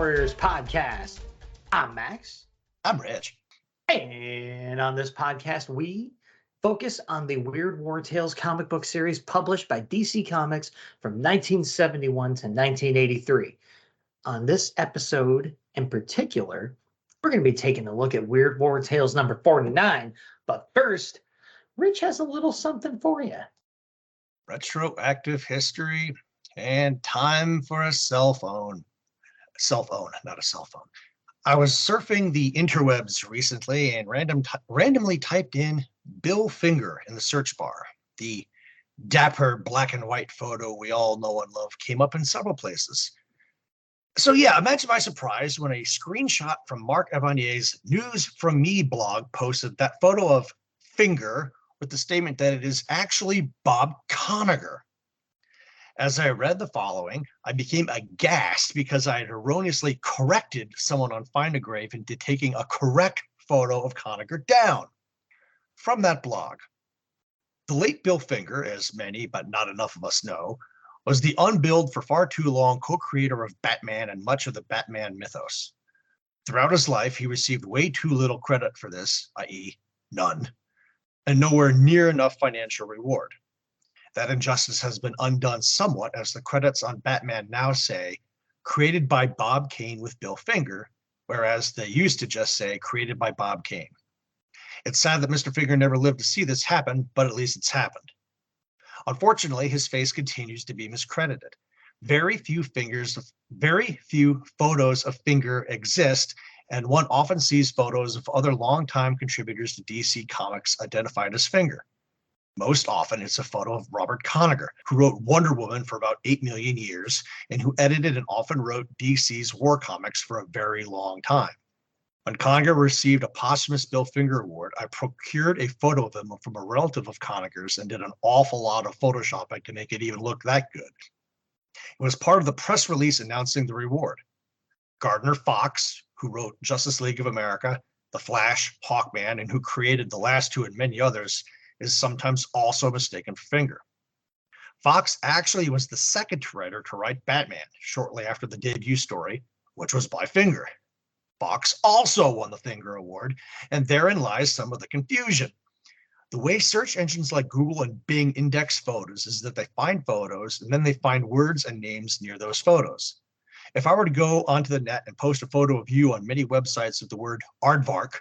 Warriors podcast. I'm Max. I'm Rich. And on this podcast, we focus on the Weird War Tales comic book series published by DC Comics from 1971 to 1983. On this episode in particular, we're going to be taking a look at Weird War Tales number 49. But first, Rich has a little something for you. Retroactive history and time for a cell phone. Cell phone, not a cell phone. I was surfing the interwebs recently and randomly typed in Bill Finger in the search bar. The dapper black and white photo we all know and love came up in several places. So yeah, imagine my surprise when a screenshot from Mark Evannier's News From Me blog posted that photo of Finger with the statement that it is actually Bob Conager. As I read the following, I became aghast because I had erroneously corrected someone on Find a Grave into taking a correct photo of Conager down. From that blog, the late Bill Finger, as many but not enough of us know, was the unbilled for far too long co-creator of Batman and much of the Batman mythos. Throughout his life, he received way too little credit for this, i.e., none, and nowhere near enough financial reward. That injustice has been undone somewhat as the credits on Batman now say, created by Bob Kane with Bill Finger, whereas they used to just say, created by Bob Kane. It's sad that Mr. Finger never lived to see this happen, but at least it's happened. Unfortunately, his face continues to be miscredited. Very few photos of Finger exist, and one often sees photos of other longtime contributors to DC Comics identified as Finger. Most often, it's a photo of Robert Conager, who wrote Wonder Woman for about 8 million years and who edited and often wrote DC's war comics for a very long time. When Conager received a posthumous Bill Finger Award, I procured a photo of him from a relative of Conager's and did an awful lot of photoshopping to make it even look that good. It was part of the press release announcing the reward. Gardner Fox, who wrote Justice League of America, The Flash, Hawkman, and who created the last two and many others, is sometimes also mistaken for Finger. Fox actually was the second writer to write Batman shortly after the debut story, which was by Finger. Fox also won the Finger Award, and therein lies some of the confusion. The way search engines like Google and Bing index photos is that they find photos and then they find words and names near those photos. If I were to go onto the net and post a photo of you on many websites with the word aardvark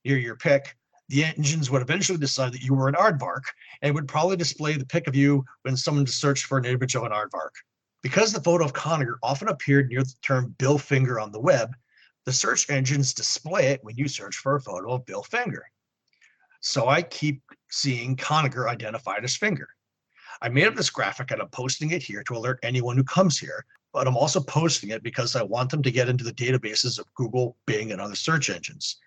near your pic, the engines would eventually decide that you were an aardvark and would probably display the pic of you when someone searched for an image of an aardvark. Because the photo of Conager often appeared near the term Bill Finger on the web, the search engines display it when you search for a photo of Bill Finger. So I keep seeing Conager identified as Finger. I made up this graphic and I'm posting it here to alert anyone who comes here, but I'm also posting it because I want them to get into the databases of Google, Bing, and other search engines.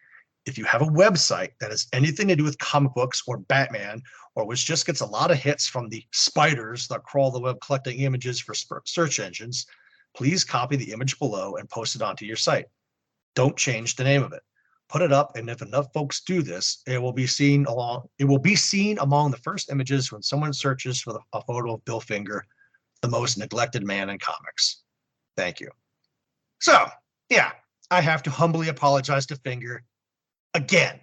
If you have a website that has anything to do with comic books or Batman, or which just gets a lot of hits from the spiders that crawl the web collecting images for search engines, please copy the image below and post it onto your site. Don't change the name of it. Put it up, and if enough folks do this, it will be seen among the first images when someone searches for a photo of Bill Finger, the most neglected man in comics. Thank you. So, yeah, I have to humbly apologize to Finger again.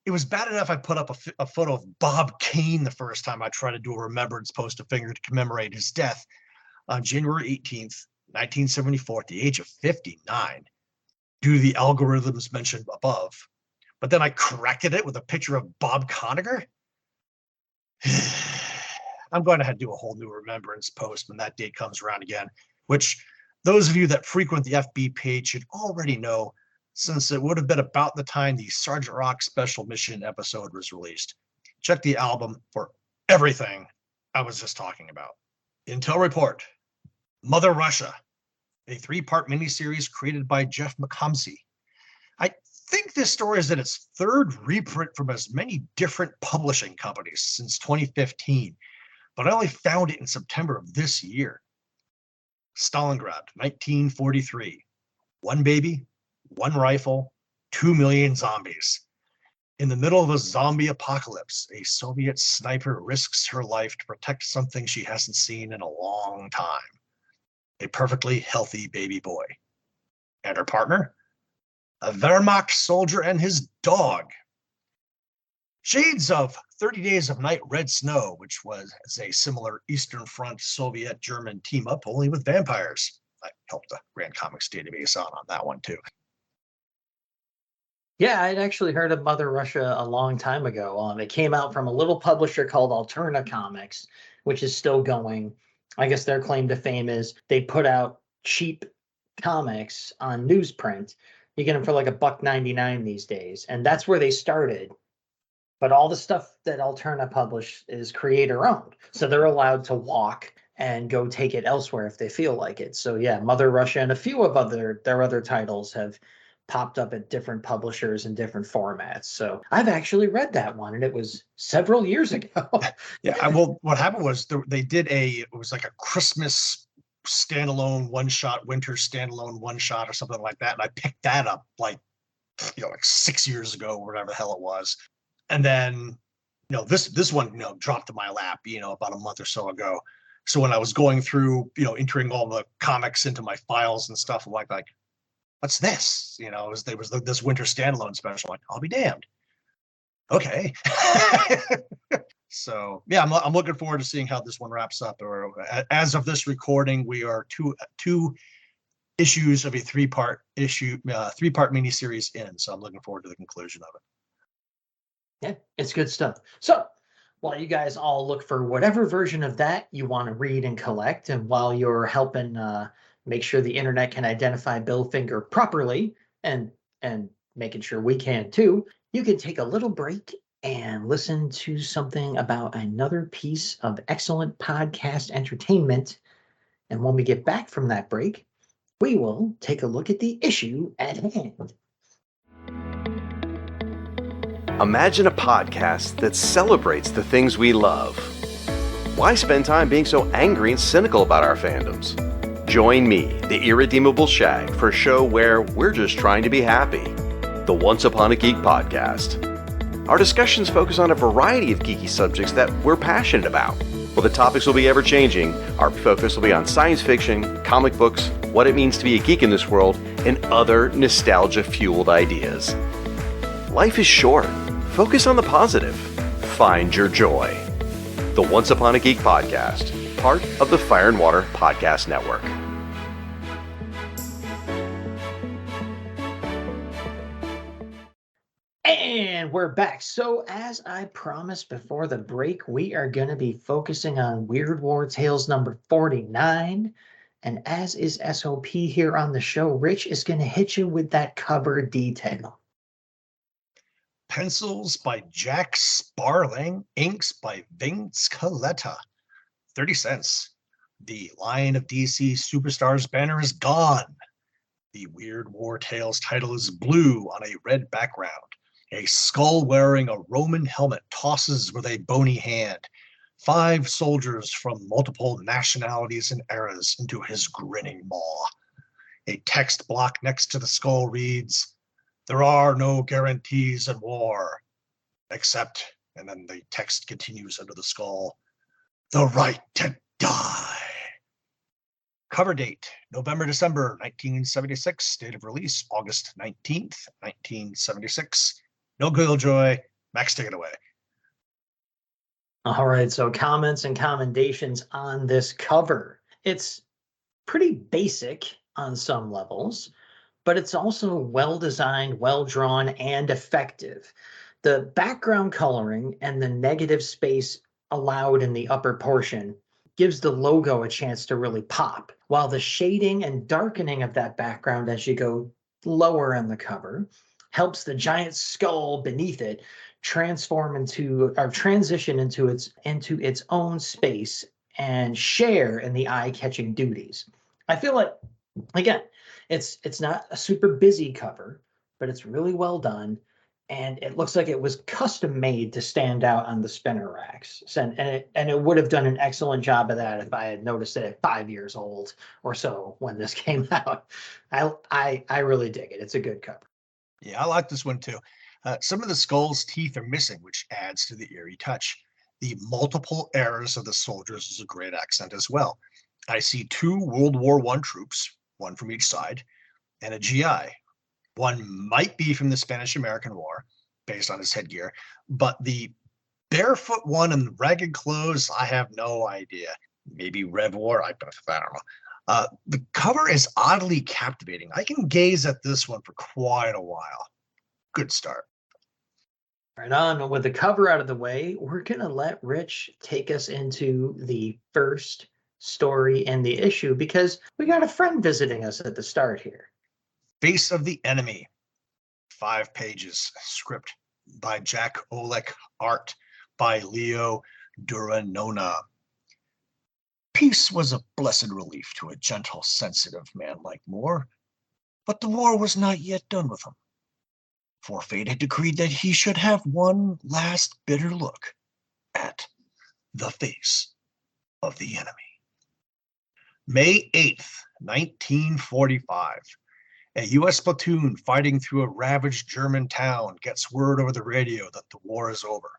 It was bad enough I put up a photo of Bob Kane the first time I tried to do a remembrance post of Finger to commemorate his death on January 18th, 1974, at the age of 59. Due to the algorithms mentioned above. But then I corrected it with a picture of Bob Conager. I'm going to have to do a whole new remembrance post when that date comes around again, which those of you that frequent the FB page should already know, since it would have been about the time the Sergeant Rock Special Mission episode was released. Check the album for everything I was just talking about. Intel Report, Mother Russia, a 3-part miniseries created by Jeff McComsey. I think this story is in its 3rd reprint from as many different publishing companies since 2015, but I only found it in September of this year. Stalingrad, 1943. 1 baby, 1 rifle, 2 million zombies. In the middle of a zombie apocalypse, a Soviet sniper risks her life to protect something she hasn't seen in a long time. A perfectly healthy baby boy. and her partner, a Wehrmacht soldier and his dog. Shades of 30 Days of Night Red Snow, which was a similar Eastern Front Soviet-German team-up, only with vampires. I helped the Grand Comics database out on that one, too. Yeah, I'd actually heard of Mother Russia a long time ago. It came out from a little publisher called Alterna Comics, which is still going. I guess their claim to fame is they put out cheap comics on newsprint. You get them for like $1.99 these days, and that's where they started. But all the stuff that Alterna publish is creator owned, so they're allowed to walk and go take it elsewhere if they feel like it. So yeah, Mother Russia and a few of their other titles have popped up at different publishers in different formats. So I've actually read that one, and it was several years ago. Yeah, well, what happened was they did it was like a Christmas standalone one shot, winter standalone one shot, or something like that, and I picked that up like 6 years ago, or whatever the hell it was. And then, this one, dropped in my lap, about a month or so ago. So when I was going through, entering all the comics into my files and stuff, I'm like, what's this? There was this winter standalone special. Like, I'll be damned. Okay. So yeah, I'm looking forward to seeing how this one wraps up. Or as of this recording, we are two issues of a three-part miniseries in. So I'm looking forward to the conclusion of it. Yeah, it's good stuff. So while you guys all look for whatever version of that you want to read and collect, and while you're helping make sure the internet can identify Bill Finger properly, and making sure we can too, you can take a little break and listen to something about another piece of excellent podcast entertainment. And when we get back from that break, we will take a look at the issue at hand. Imagine a podcast that celebrates the things we love. Why spend time being so angry and cynical about our fandoms? Join me, the Irredeemable Shag, for a show where we're just trying to be happy. The Once Upon a Geek podcast. Our discussions focus on a variety of geeky subjects that we're passionate about. While the topics will be ever-changing, our focus will be on science fiction, comic books, what it means to be a geek in this world, and other nostalgia-fueled ideas. Life is short. Focus on the positive. Find your joy. The Once Upon a Geek podcast, part of the Fire and Water Podcast Network. And we're back. So as I promised before the break, we are going to be focusing on Weird War Tales number 49. And as is SOP here on the show, Rich is going to hit you with that cover detail. Pencils by Jack Sparling, inks by Vince Coletta. 30 cents. The line of DC Superstars banner is gone. The Weird War Tales title is blue on a red background. A skull wearing a Roman helmet tosses with a bony hand 5 soldiers from multiple nationalities and eras into his grinning maw. A text block next to the skull reads, "There are no guarantees in war, except," and then the text continues under the skull, "the right to die." Cover date, November-December 1976. Date of release, August 19th, 1976. No Killjoy. Max, take it away. All right, so comments and commendations on this cover. It's pretty basic on some levels, but it's also well-designed, well-drawn, and effective. The background coloring and the negative space allowed in the upper portion gives the logo a chance to really pop, while the shading and darkening of that background as you go lower in the cover helps the giant skull beneath it transition into its own space and share in the eye-catching duties. I feel like, again, it's not a super busy cover, but it's really well done, and it looks like it was custom made to stand out on the spinner racks. And it would have done an excellent job of that if I had noticed it at 5 years old or so when this came out. I really dig it. It's a good cover. Yeah, I like this one too. Some of the skull's teeth are missing, which adds to the eerie touch. The multiple eras of the soldiers is a great accent as well. I see 2 World War I troops, one from each side, and a GI. One might be from the Spanish-American War, based on his headgear, but the barefoot one in ragged clothes, I have no idea. Maybe Rev War, I don't know. The cover is oddly captivating. I can gaze at this one for quite a while. Good start. Right on. With the cover out of the way, we're going to let Rich take us into the first story in the issue because we got a friend visiting us at the start here. Face of the Enemy. 5 pages. Script by Jack Olek. Art by Leo Duranona. Peace was a blessed relief to a gentle, sensitive man like Moore, but the war was not yet done with him. For fate had decreed that he should have one last bitter look at the face of the enemy. May 8th, 1945. A U.S. platoon fighting through a ravaged German town gets word over the radio that the war is over.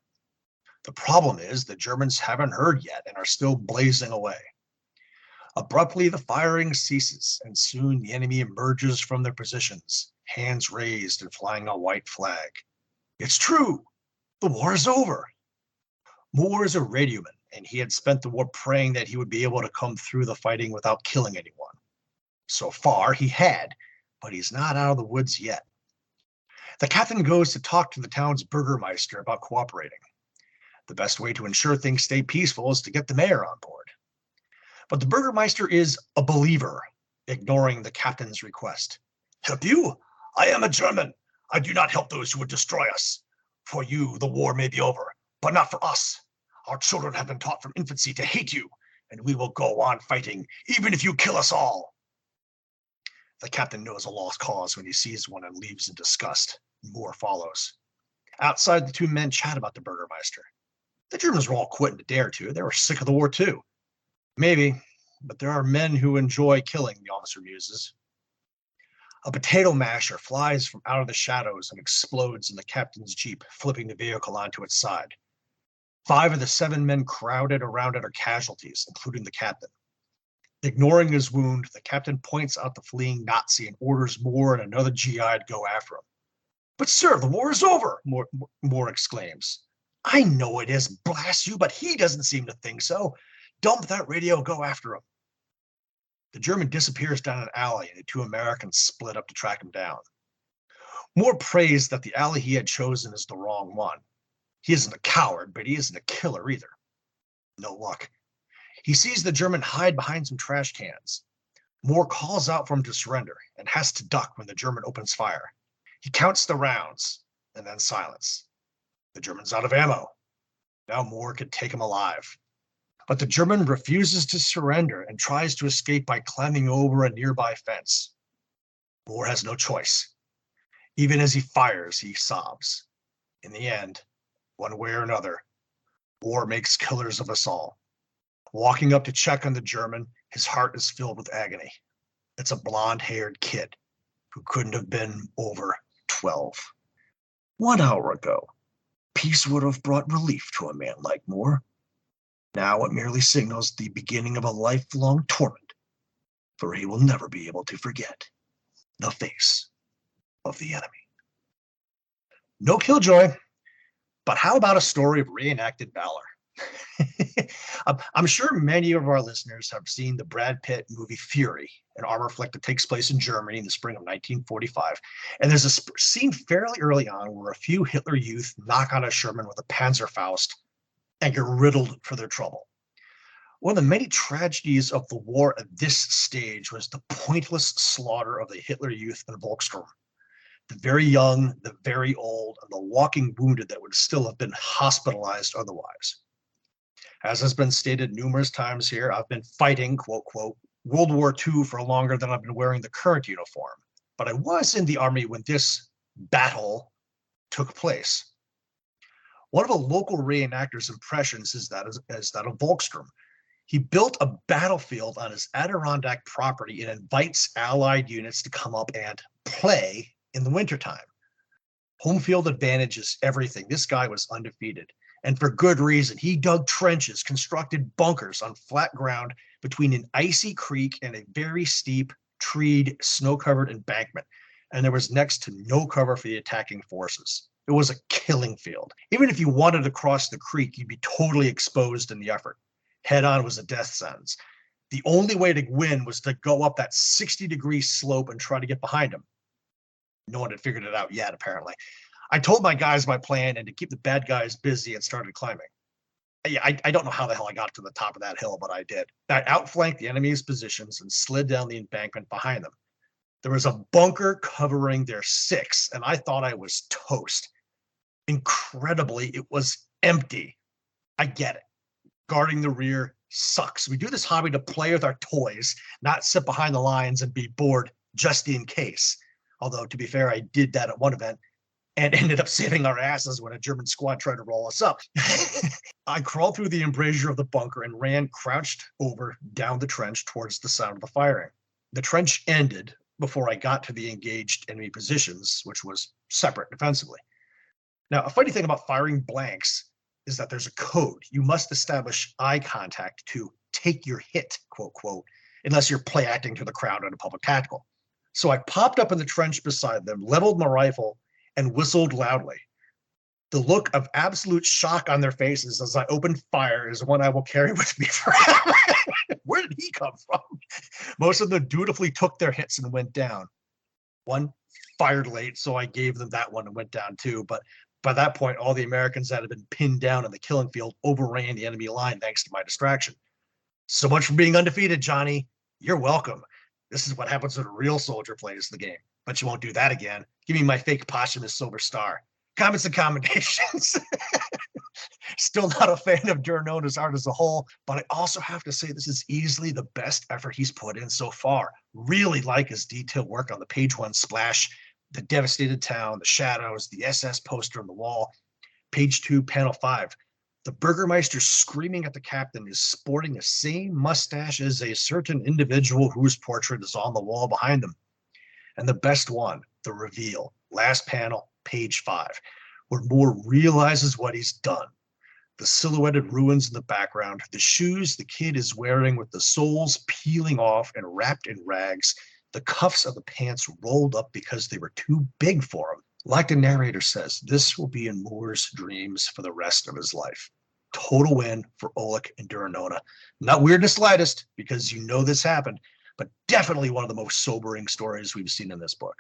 The problem is the Germans haven't heard yet and are still blazing away. Abruptly, the firing ceases, and soon the enemy emerges from their positions, hands raised and flying a white flag. It's true. The war is over. Moore is a radioman, and he had spent the war praying that he would be able to come through the fighting without killing anyone. So far, he had, but he's not out of the woods yet. The captain goes to talk to the town's burgermeister about cooperating. The best way to ensure things stay peaceful is to get the mayor on board. But the burgermeister is a believer, ignoring the captain's request. Help you? I am a German. I do not help those who would destroy us. For you, the war may be over, but not for us. Our children have been taught from infancy to hate you, and we will go on fighting, even if you kill us all. The captain knows a lost cause when he sees one and leaves in disgust. More follows. Outside, the two men chat about the burgermeister. The Germans were all quitting a day or two. They were sick of the war too. Maybe, but there are men who enjoy killing, the officer muses. A potato masher flies from out of the shadows and explodes in the captain's jeep, flipping the vehicle onto its side. 5 of the 7 men crowded around it are casualties, including the captain. Ignoring his wound, the captain points out the fleeing Nazi and orders Moore and another GI to go after him. But sir, the war is over, Moore exclaims. I know it is, blast you, but he doesn't seem to think so. Dump that radio, go after him. The German disappears down an alley, and the 2 Americans split up to track him down. Moore prays that the alley he had chosen is the wrong one. He isn't a coward, but he isn't a killer either. No luck. He sees the German hide behind some trash cans. Moore calls out for him to surrender and has to duck when the German opens fire. He counts the rounds, and then silence. The German's out of ammo. Now Moore could take him alive. But the German refuses to surrender and tries to escape by climbing over a nearby fence. Moore has no choice. Even as he fires, he sobs. In the end, one way or another, war makes killers of us all. Walking up to check on the German, his heart is filled with agony. It's a blonde-haired kid who couldn't have been over 12. 1 hour ago, peace would have brought relief to a man like Moore. Now it merely signals the beginning of a lifelong torment, for he will never be able to forget the face of the enemy. No killjoy, but how about a story of reenacted valor? I'm sure many of our listeners have seen the Brad Pitt movie Fury, an armor flick that takes place in Germany in the spring of 1945. And there's a scene fairly early on where a few Hitler youth knock on a Sherman with a Panzerfaust and get riddled for their trouble. One of the many tragedies of the war at this stage was the pointless slaughter of the Hitler youth in Volkssturm. The very young, the very old, and the walking wounded that would still have been hospitalized otherwise. As has been stated numerous times here, I've been fighting, quote, quote, World War II for longer than I've been wearing the current uniform. But I was in the army when this battle took place. One of a local reenactor's impressions is that of Volkssturm. He built a battlefield on his Adirondack property and invites Allied units to come up and play in the wintertime. Home field advantage is everything. This guy was undefeated. And for good reason. He dug trenches, constructed bunkers on flat ground between an icy creek and a very steep treed, snow-covered embankment, and there was next to no cover for the attacking forces. It was a killing field. Even if you wanted to cross the creek, you'd be totally exposed in the effort. Head-on was a death sentence. The only way to win was to go up that 60-degree slope and try to get behind him. No one had figured it out yet, apparently. I told my guys my plan and to keep the bad guys busy and started climbing. I don't know how the hell I got to the top of that hill, but I did. I outflanked the enemy's positions and slid down the embankment behind them. There was a bunker covering their six, and I thought I was toast. Incredibly, it was empty. I get it. Guarding the rear sucks. We do this hobby to play with our toys, not sit behind the lines and be bored just in case. Although, to be fair, I did that at one event and ended up saving our asses when a German squad tried to roll us up. I crawled through the embrasure of the bunker and ran crouched over down the trench towards the sound of the firing. The trench ended before I got to the engaged enemy positions, which was separate defensively. Now, a funny thing about firing blanks is that there's a code. You must establish eye contact to take your hit, quote, quote, unless you're play acting to the crowd in a public tactical. So I popped up in the trench beside them, leveled my rifle, and whistled loudly. The look of absolute shock on their faces as I opened fire is one I will carry with me forever. Where did he come from? Most of them dutifully took their hits and went down. One fired late, so I gave them that one and went down too. But by that point, all the Americans that had been pinned down in the killing field overran the enemy line thanks to my distraction. So much for being undefeated, Johnny. You're welcome. This is what happens when a real soldier plays the game. But you won't do that again. Give me my fake posthumous silver star. Comments and commendations. Still not a fan of Durnona's art as a whole, but I also have to say this is easily the best effort he's put in so far. Really like his detailed work on the page one splash, the devastated town, the shadows, the SS poster on the wall. Page 2, panel 5. The Burgermeister screaming at the captain is sporting the same mustache as a certain individual whose portrait is on the wall behind them. And the best one, the reveal, last panel, page 5, where Moore realizes what he's done. The silhouetted ruins in the background, the shoes the kid is wearing with the soles peeling off and wrapped in rags, the cuffs of the pants rolled up because they were too big for him. Like the narrator says, this will be in Moore's dreams for the rest of his life. Total win for Oleg and Duranona. Not weird in the slightest, because you know this happened, but definitely one of the most sobering stories we've seen in this book.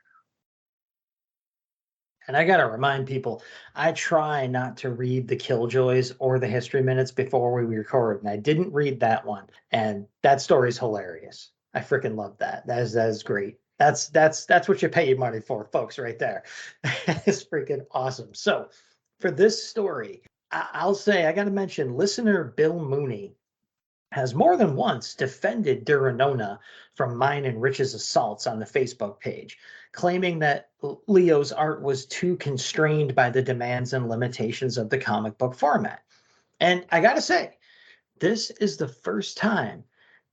And I got to remind people, I try not to read the Killjoys or the History Minutes before we record, and I didn't read that one. And that story's hilarious. I freaking love that. That is great. That's what you pay your money for, folks, right there. It's freaking awesome. So for this story, I'll say, I got to mention listener Bill Mooney has more than once defended Duranona from mine and Rich's assaults on the Facebook page, claiming that Leo's art was too constrained by the demands and limitations of the comic book format. And I got to say, this is the first time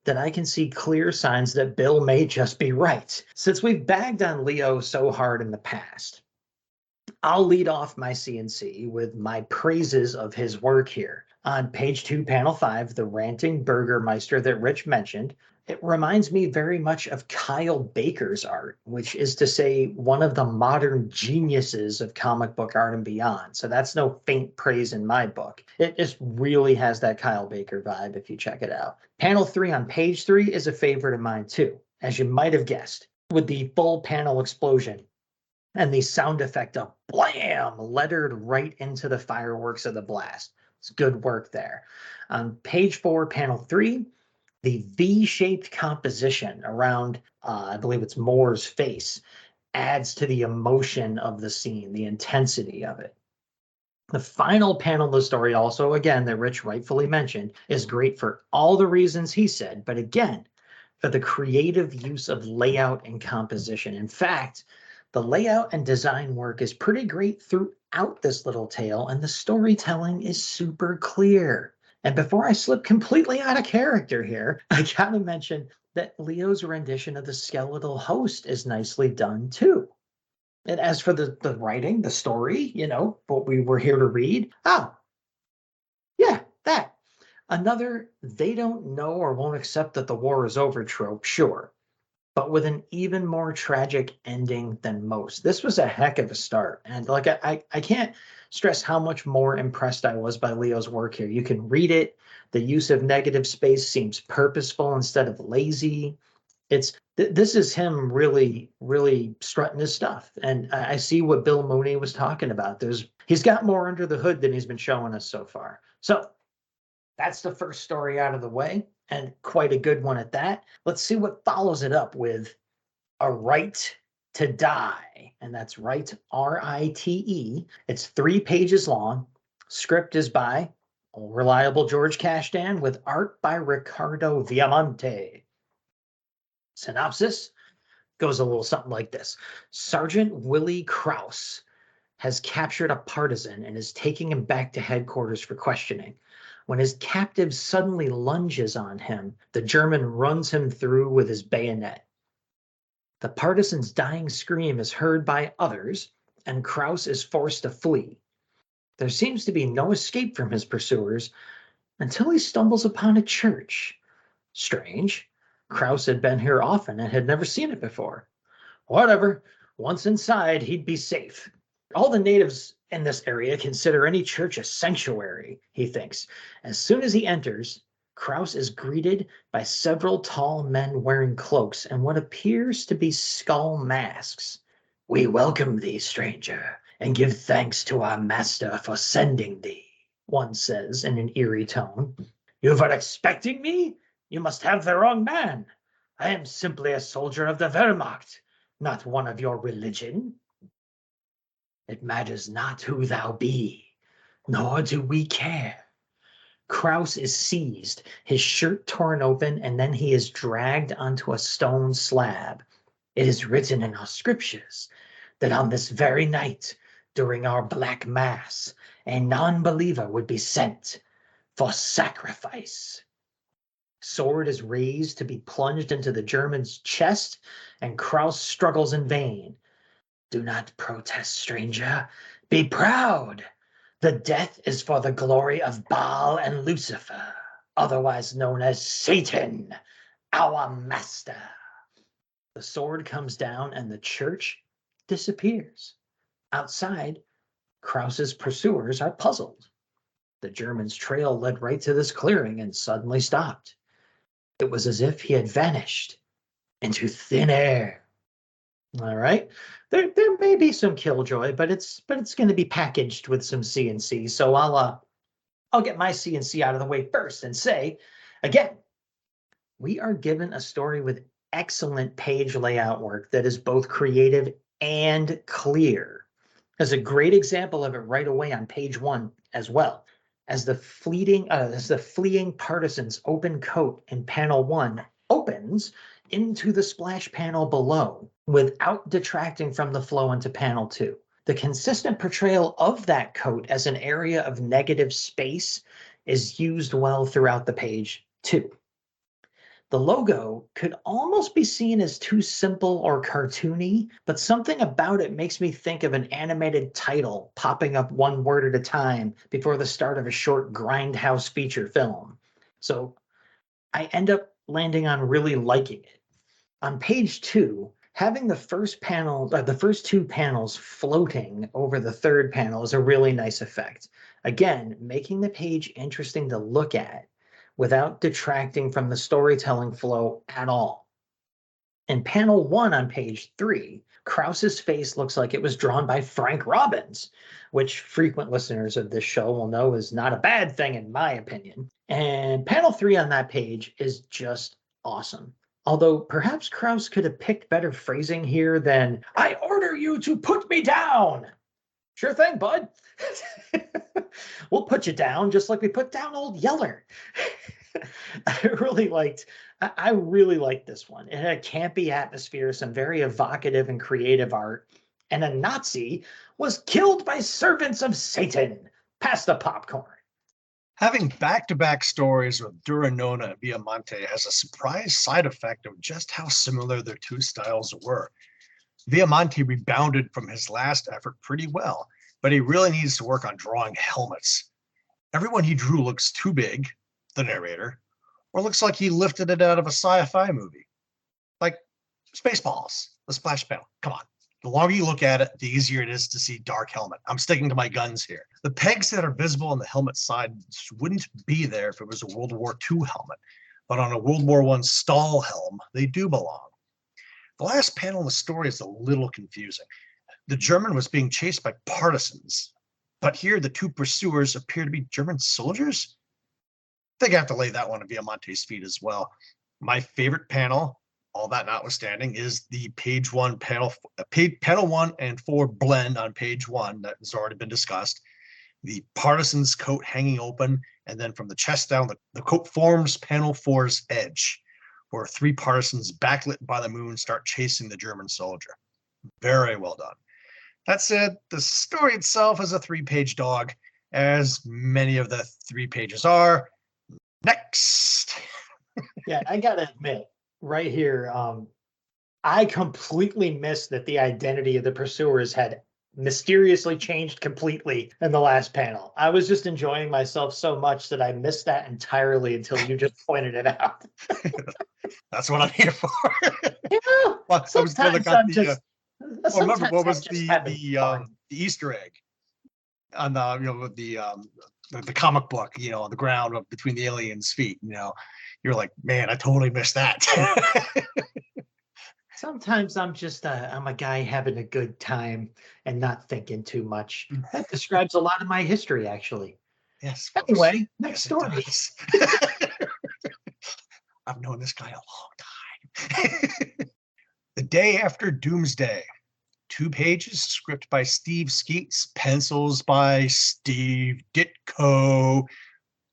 that I can see clear signs that Bill may just be right. Since we've bagged on Leo so hard in the past, I'll lead off my CNC with my praises of his work here. On page 2, panel 5, the ranting Burgermeister that Rich mentioned, it reminds me very much of Kyle Baker's art, which is to say one of the modern geniuses of comic book art and beyond. So that's no faint praise in my book. It just really has that Kyle Baker vibe if you check it out. Panel 3 on page 3 is a favorite of mine too, as you might have guessed, with the full panel explosion and the sound effect of blam lettered right into the fireworks of the blast. It's good work there. On page 4, panel 3, the V-shaped composition around, I believe it's Moore's face, adds to the emotion of the scene, the intensity of it. The final panel of the story also, again, that Rich rightfully mentioned, is great for all the reasons he said, but again, for the creative use of layout and composition. In fact, the layout and design work is pretty great throughout this little tale, and the storytelling is super clear. And before I slip completely out of character here, I gotta mention that Leo's rendition of the skeletal host is nicely done too. And as for the writing, the story, what we were here to read, yeah, that. Another they don't know or won't accept that the war is over trope, sure. but with an even more tragic ending than most. This was a heck of a start. And like I can't stress how much more impressed I was by Leo's work here. You can read it. The use of negative space seems purposeful instead of lazy. This is him really, really strutting his stuff. And I see what Bill Mooney was talking about. He's got more under the hood than he's been showing us so far. So that's the first story out of the way, and quite a good one at that. Let's see what follows it up with A Right to Die. And that's right, R-I-T-E. It's 3 pages long. Script is by reliable George Cashdan with art by Ricardo Viamonte. Synopsis goes a little something like this. Sergeant Willie Krause has captured a partisan and is taking him back to headquarters for questioning. When his captive suddenly lunges on him, the German runs him through with his bayonet. The partisan's dying scream is heard by others, and Krause is forced to flee. There seems to be no escape from his pursuers until he stumbles upon a church. Strange. Krause had been here often and had never seen it before. Whatever. Once inside, he'd be safe. All the natives in this area consider any church a sanctuary, he thinks. As soon as he enters, Krause is greeted by several tall men wearing cloaks and what appears to be skull masks. We welcome thee, stranger, and give thanks to our master for sending thee, one says in an eerie tone. You were expecting me? You must have the wrong man. I am simply a soldier of the Wehrmacht, not one of your religion. It matters not who thou be, nor do we care. Krause is seized, his shirt torn open, and then he is dragged onto a stone slab. It is written in our scriptures that on this very night, during our Black Mass, a non-believer would be sent for sacrifice. Sword is raised to be plunged into the German's chest, and Krause struggles in vain. Do not protest, stranger. Be proud. The death is for the glory of Baal and Lucifer, otherwise known as Satan, our master. The sword comes down and the church disappears. Outside, Krause's pursuers are puzzled. The German's trail led right to this clearing and suddenly stopped. It was as if he had vanished into thin air. All right. There may be some killjoy, but it's going to be packaged with some CNC. So I'll get my CNC out of the way first and say, again, we are given a story with excellent page layout work that is both creative and clear. There's a great example of it right away on page 1 as well. As the fleeing partisan's open coat in panel 1 opens into the splash panel below without detracting from the flow into panel 2. The consistent portrayal of that coat as an area of negative space is used well throughout the page too. The logo could almost be seen as too simple or cartoony, but something about it makes me think of an animated title popping up one word at a time before the start of a short grindhouse feature film. So I end up landing on really liking it. On page 2, having the first 2 panels floating over the third panel is a really nice effect. Again, making the page interesting to look at without detracting from the storytelling flow at all. In panel 1 on page 3, Krause's face looks like it was drawn by Frank Robbins, which frequent listeners of this show will know is not a bad thing in my opinion. And panel 3 on that page is just awesome. Although perhaps Krause could have picked better phrasing here than, I order you to put me down. Sure thing, bud. We'll put you down just like we put down old Yeller. I really liked this one. It had a campy atmosphere, some very evocative and creative art, and a Nazi was killed by servants of Satan. Pass the popcorn. Having back-to-back stories with Duranona and Viamonte has a surprise side effect of just how similar their two styles were. Viamonte rebounded from his last effort pretty well, but he really needs to work on drawing helmets. Everyone he drew looks too big, the narrator, or looks like he lifted it out of a sci-fi movie. Like Spaceballs, the splash panel. Come on. The longer you look at it, the easier it is to see dark helmet. I'm sticking to my guns here. The pegs that are visible on the helmet side wouldn't be there if it was a World War II helmet, but on a World War I Stahl helm, they do belong. The last panel in the story is a little confusing. The German was being chased by partisans, but here the two pursuers appear to be German soldiers? I think I have to lay that one at Viamonte's feet as well. My favorite panel, all that notwithstanding, is the page 1 panel 1 and 4 blend on page 1 that has already been discussed. The partisan's coat hanging open, and then from the chest down, the coat forms panel 4's edge, where 3 partisans backlit by the moon start chasing the German soldier. Very well done. That said, the story itself is a 3-page dog, as many of the 3 pages are. Next. Yeah, I gotta admit, right here, I completely missed that the identity of the pursuers had mysteriously changed completely in the last panel. I was just enjoying myself so much that I missed that entirely until you just pointed it out. That's what I'm here for. Yeah, Well, sometimes I'm just. Remember what was the the Easter egg on the comic book, on the ground up between the aliens' feet. You're like, man, I totally missed that. Sometimes I'm just I'm a guy having a good time and not thinking too much. That describes a lot of my history, actually. Yes. Anyway, next story. I've known this guy a long time. The Day After Doomsday. 2 pages, script by Steve Skeates, pencils by Steve Ditko,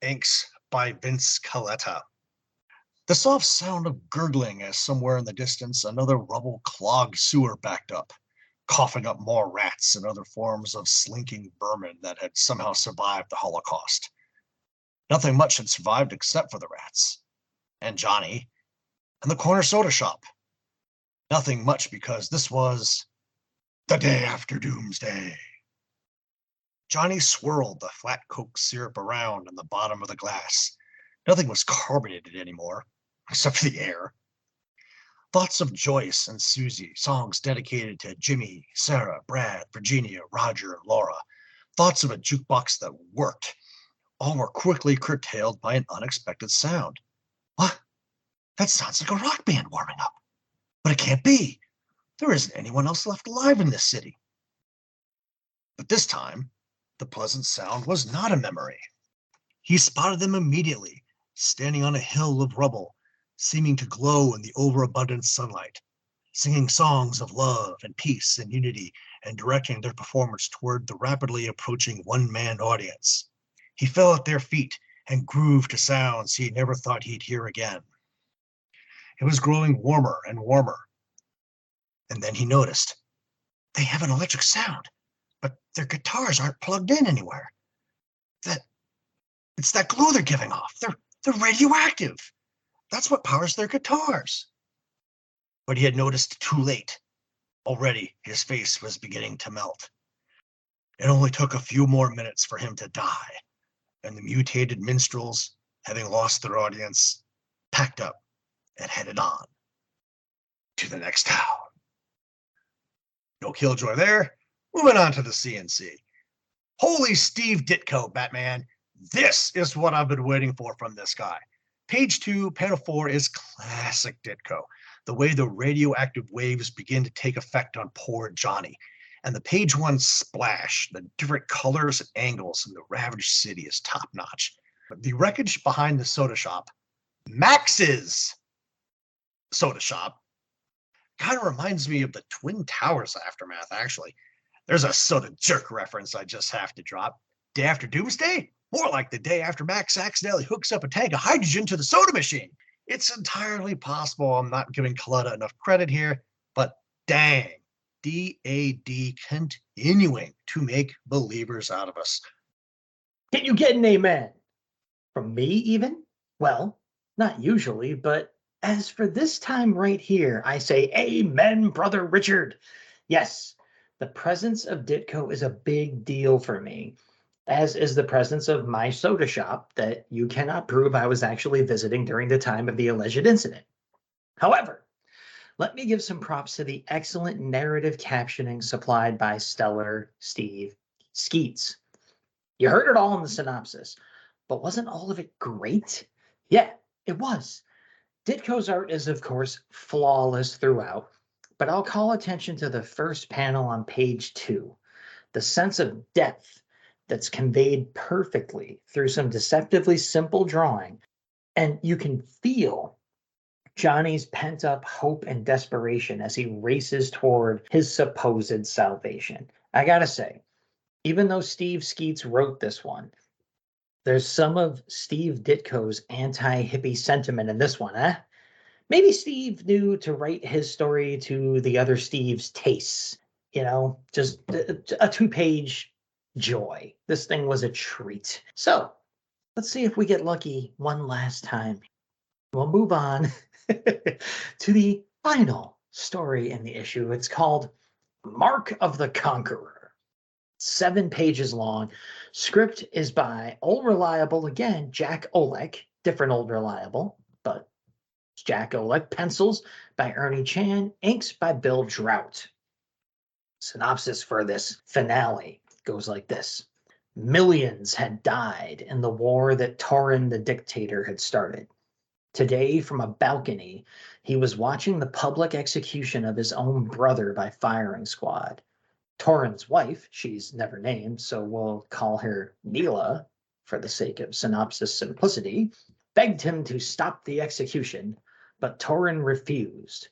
inks by Vince Coletta. The soft sound of gurgling as somewhere in the distance another rubble-clogged sewer backed up, coughing up more rats and other forms of slinking vermin that had somehow survived the Holocaust. Nothing much had survived except for the rats, and Johnny, and the corner soda shop. Nothing much because this was the day after Doomsday. Johnny swirled the flat Coke syrup around in the bottom of the glass. Nothing was carbonated anymore, except for the air. Thoughts of Joyce and Susie, songs dedicated to Jimmy, Sarah, Brad, Virginia, Roger, and Laura. Thoughts of a jukebox that worked. All were quickly curtailed by an unexpected sound. What? That sounds like a rock band warming up. But it can't be. There isn't anyone else left alive in this city. But this time, the pleasant sound was not a memory. He spotted them immediately, standing on a hill of rubble, seeming to glow in the overabundant sunlight, singing songs of love and peace and unity, and directing their performance toward the rapidly approaching one-man audience. He fell at their feet and grooved to sounds he never thought he'd hear again. It was growing warmer and warmer. And then he noticed, they have an electric sound, but their guitars aren't plugged in anywhere. It's that glow they're giving off. They're radioactive. That's what powers their guitars. But he had noticed too late. Already his face was beginning to melt. It only took a few more minutes for him to die, and the mutated minstrels, having lost their audience, packed up and headed on to the next town. No killjoy there. Moving on to the CNC. Holy Steve Ditko, Batman. This is what I've been waiting for from this guy. Page 2, panel 4 is classic Ditko. The way the radioactive waves begin to take effect on poor Johnny. And the page 1 splash, the different colors and angles in the ravaged city is top notch. But the wreckage behind the soda shop, Max's soda shop, kind of reminds me of the Twin Towers aftermath, actually. There's a soda jerk reference I just have to drop. Day After Doomsday? More like the day after Max accidentally hooks up a tank of hydrogen to the soda machine. It's entirely possible I'm not giving Coletta enough credit here, but dang, DAD continuing to make believers out of us. Can you get an amen? From me, even? Well, not usually, but as for this time right here, I say amen, Brother Richard. Yes, the presence of Ditko is a big deal for me, as is the presence of my soda shop that you cannot prove I was actually visiting during the time of the alleged incident. However, let me give some props to the excellent narrative captioning supplied by stellar Steve Skeates. You heard it all in the synopsis, but wasn't all of it great? Yeah, it was. Ditko's art is, of course, flawless throughout, but I'll call attention to the first panel on page 2, the sense of depth that's conveyed perfectly through some deceptively simple drawing, and you can feel Johnny's pent-up hope and desperation as he races toward his supposed salvation. I gotta say, even though Steve Skeates wrote this one, there's some of Steve Ditko's anti-hippie sentiment in this one, eh? Maybe Steve knew to write his story to the other Steve's tastes. Just a 2-page joy. This thing was a treat. So let's see if we get lucky one last time. We'll move on to the final story in the issue. It's called Mark of the Conqueror. 7 pages long. Script is by Old Reliable again, Jack Olek. Different Old Reliable, but it's Jack Olek. Pencils by Ernie Chan. Inks by Bill Drought. Synopsis for this finale goes like this. Millions had died in the war that Torin the dictator had started. Today, from a balcony, he was watching the public execution of his own brother by firing squad. Torin's wife, she's never named, so we'll call her Neela for the sake of synopsis simplicity, begged him to stop the execution, but Torin refused.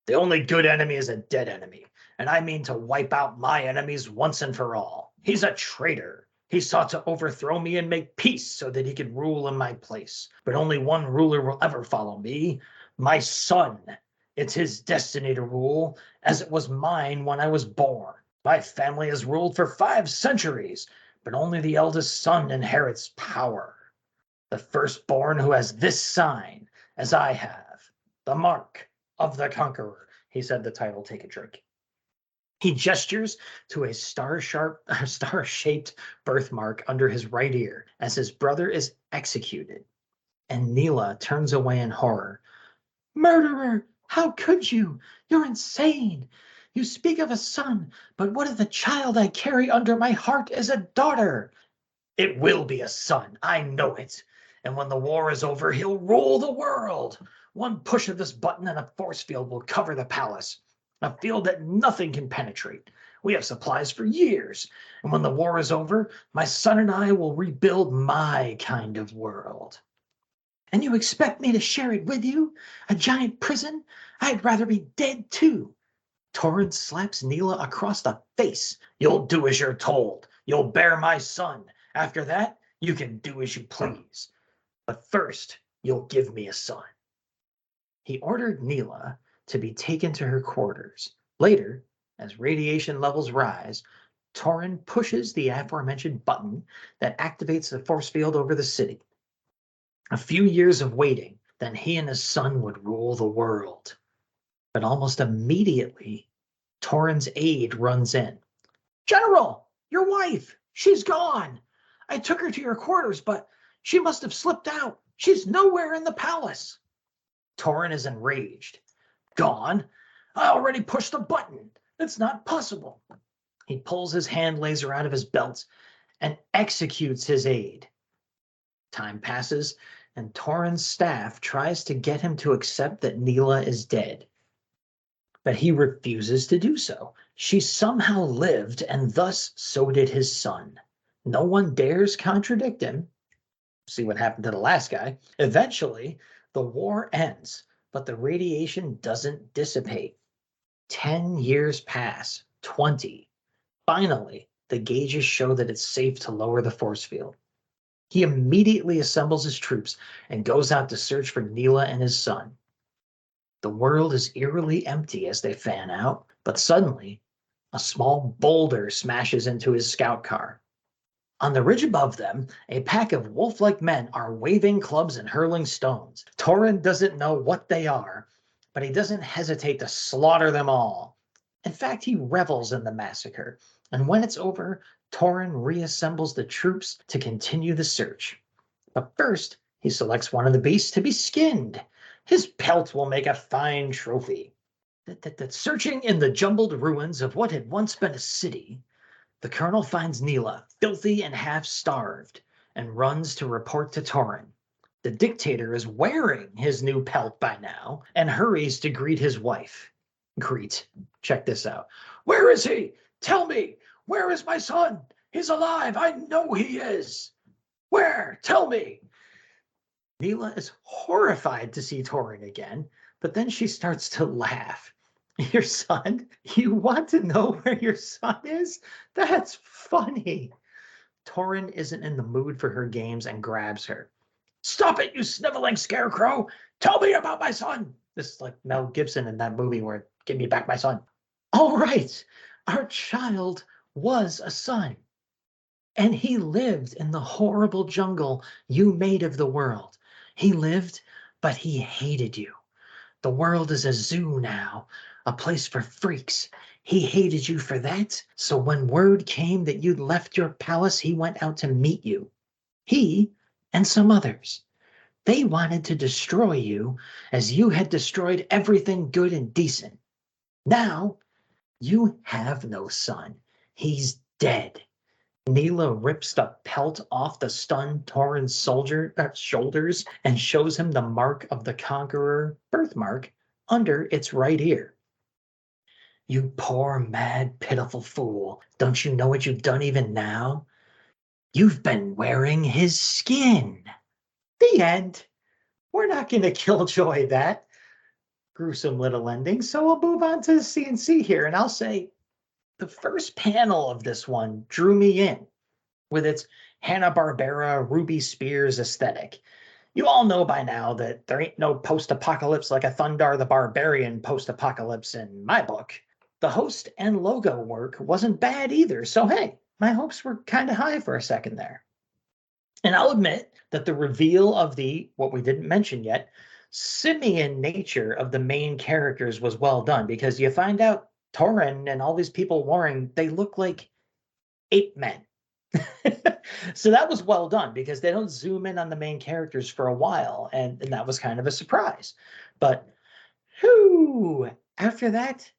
The only good enemy is a dead enemy, and I mean to wipe out my enemies once and for all. He's a traitor. He sought to overthrow me and make peace so that he could rule in my place. But only one ruler will ever follow me, my son. It's his destiny to rule, as it was mine when I was born. My family has ruled for 5 centuries, but only the eldest son inherits power. The firstborn who has this sign, as I have, the mark of the conqueror. He said the title, take a drink. He gestures to a star-shaped birthmark under his right ear as his brother is executed. And Neela turns away in horror. Murderer! How could you? You're insane. You speak of a son, but what if the child I carry under my heart is a daughter? It will be a son, I know it. And when the war is over, he'll rule the world. One push of this button and a force field will cover the palace. A field that nothing can penetrate. We have supplies for years. And when the war is over, my son and I will rebuild my kind of world. And you expect me to share it with you? A giant prison? I'd rather be dead too. Torin slaps Neela across the face. You'll do as you're told. You'll bear my son. After that, you can do as you please. But first, you'll give me a son. He ordered Neela to be taken to her quarters. Later, as radiation levels rise, Torin pushes the aforementioned button that activates the force field over the city. A few years of waiting, then he and his son would rule the world. But almost immediately, Torin's aide runs in. General, your wife, she's gone. I took her to your quarters, but she must have slipped out. She's nowhere in the palace. Torin is enraged. Gone? I already pushed the button. It's not possible. He pulls his hand laser out of his belt and executes his aide. Time passes, and Torin's staff tries to get him to accept that Neela is dead. But he refuses to do so. She somehow lived, and thus so did his son. No one dares contradict him. See what happened to the last guy. Eventually, the war ends, but the radiation doesn't dissipate. 10 years pass, 20. Finally, the gauges show that it's safe to lower the force field. He immediately assembles his troops and goes out to search for Neela and his son. The world is eerily empty as they fan out, but suddenly, a small boulder smashes into his scout car. On the ridge above them, a pack of wolf-like men are waving clubs and hurling stones. Torin doesn't know what they are, but he doesn't hesitate to slaughter them all. In fact, he revels in the massacre, and when it's over, Torin reassembles the troops to continue the search. But first, he selects one of the beasts to be skinned. His pelt will make a fine trophy. Searching in the jumbled ruins of what had once been a city, the colonel finds Neela, filthy and half-starved, and runs to report to Torin. The dictator is wearing his new pelt by now and hurries to greet his wife. Check this out. Where is he? Tell me. Where is my son? He's alive. I know he is. Where? Tell me. Neela is horrified to see Torin again, but then she starts to laugh. Your son? You want to know where your son is? That's funny. Torin isn't in the mood for her games and grabs her. Stop it, you sniveling scarecrow! Tell me about my son! This is like Mel Gibson in that movie where Give Me Back My Son. All right, our child was a son. And he lived in the horrible jungle you made of the world. He lived, but he hated you. The world is a zoo now, a place for freaks. He hated you for that, so when word came that you'd left your palace, he went out to meet you. He and some others. They wanted to destroy you as you had destroyed everything good and decent. Now, you have no son. He's dead. Neela rips the pelt off the stunned Torin's shoulders and shows him the mark of the conqueror birthmark under its right ear. You poor, mad, pitiful fool. Don't you know what you've done even now? You've been wearing his skin. The end. We're not going to killjoy that gruesome little ending, so we'll move on to C&C here, and I'll say the first panel of this one drew me in with its Hanna-Barbera Ruby Spears aesthetic. You all know by now that there ain't no post-apocalypse like a Thundar the Barbarian post-apocalypse in my book. The host and logo work wasn't bad either, so hey, my hopes were kind of high for a second there. And I'll admit that the reveal of the, what we didn't mention yet, simian nature of the main characters was well done, because you find out Torin and all these people warring, they look like ape men. So that was well done, because they don't zoom in on the main characters for a while, and that was kind of a surprise. But whew, after that,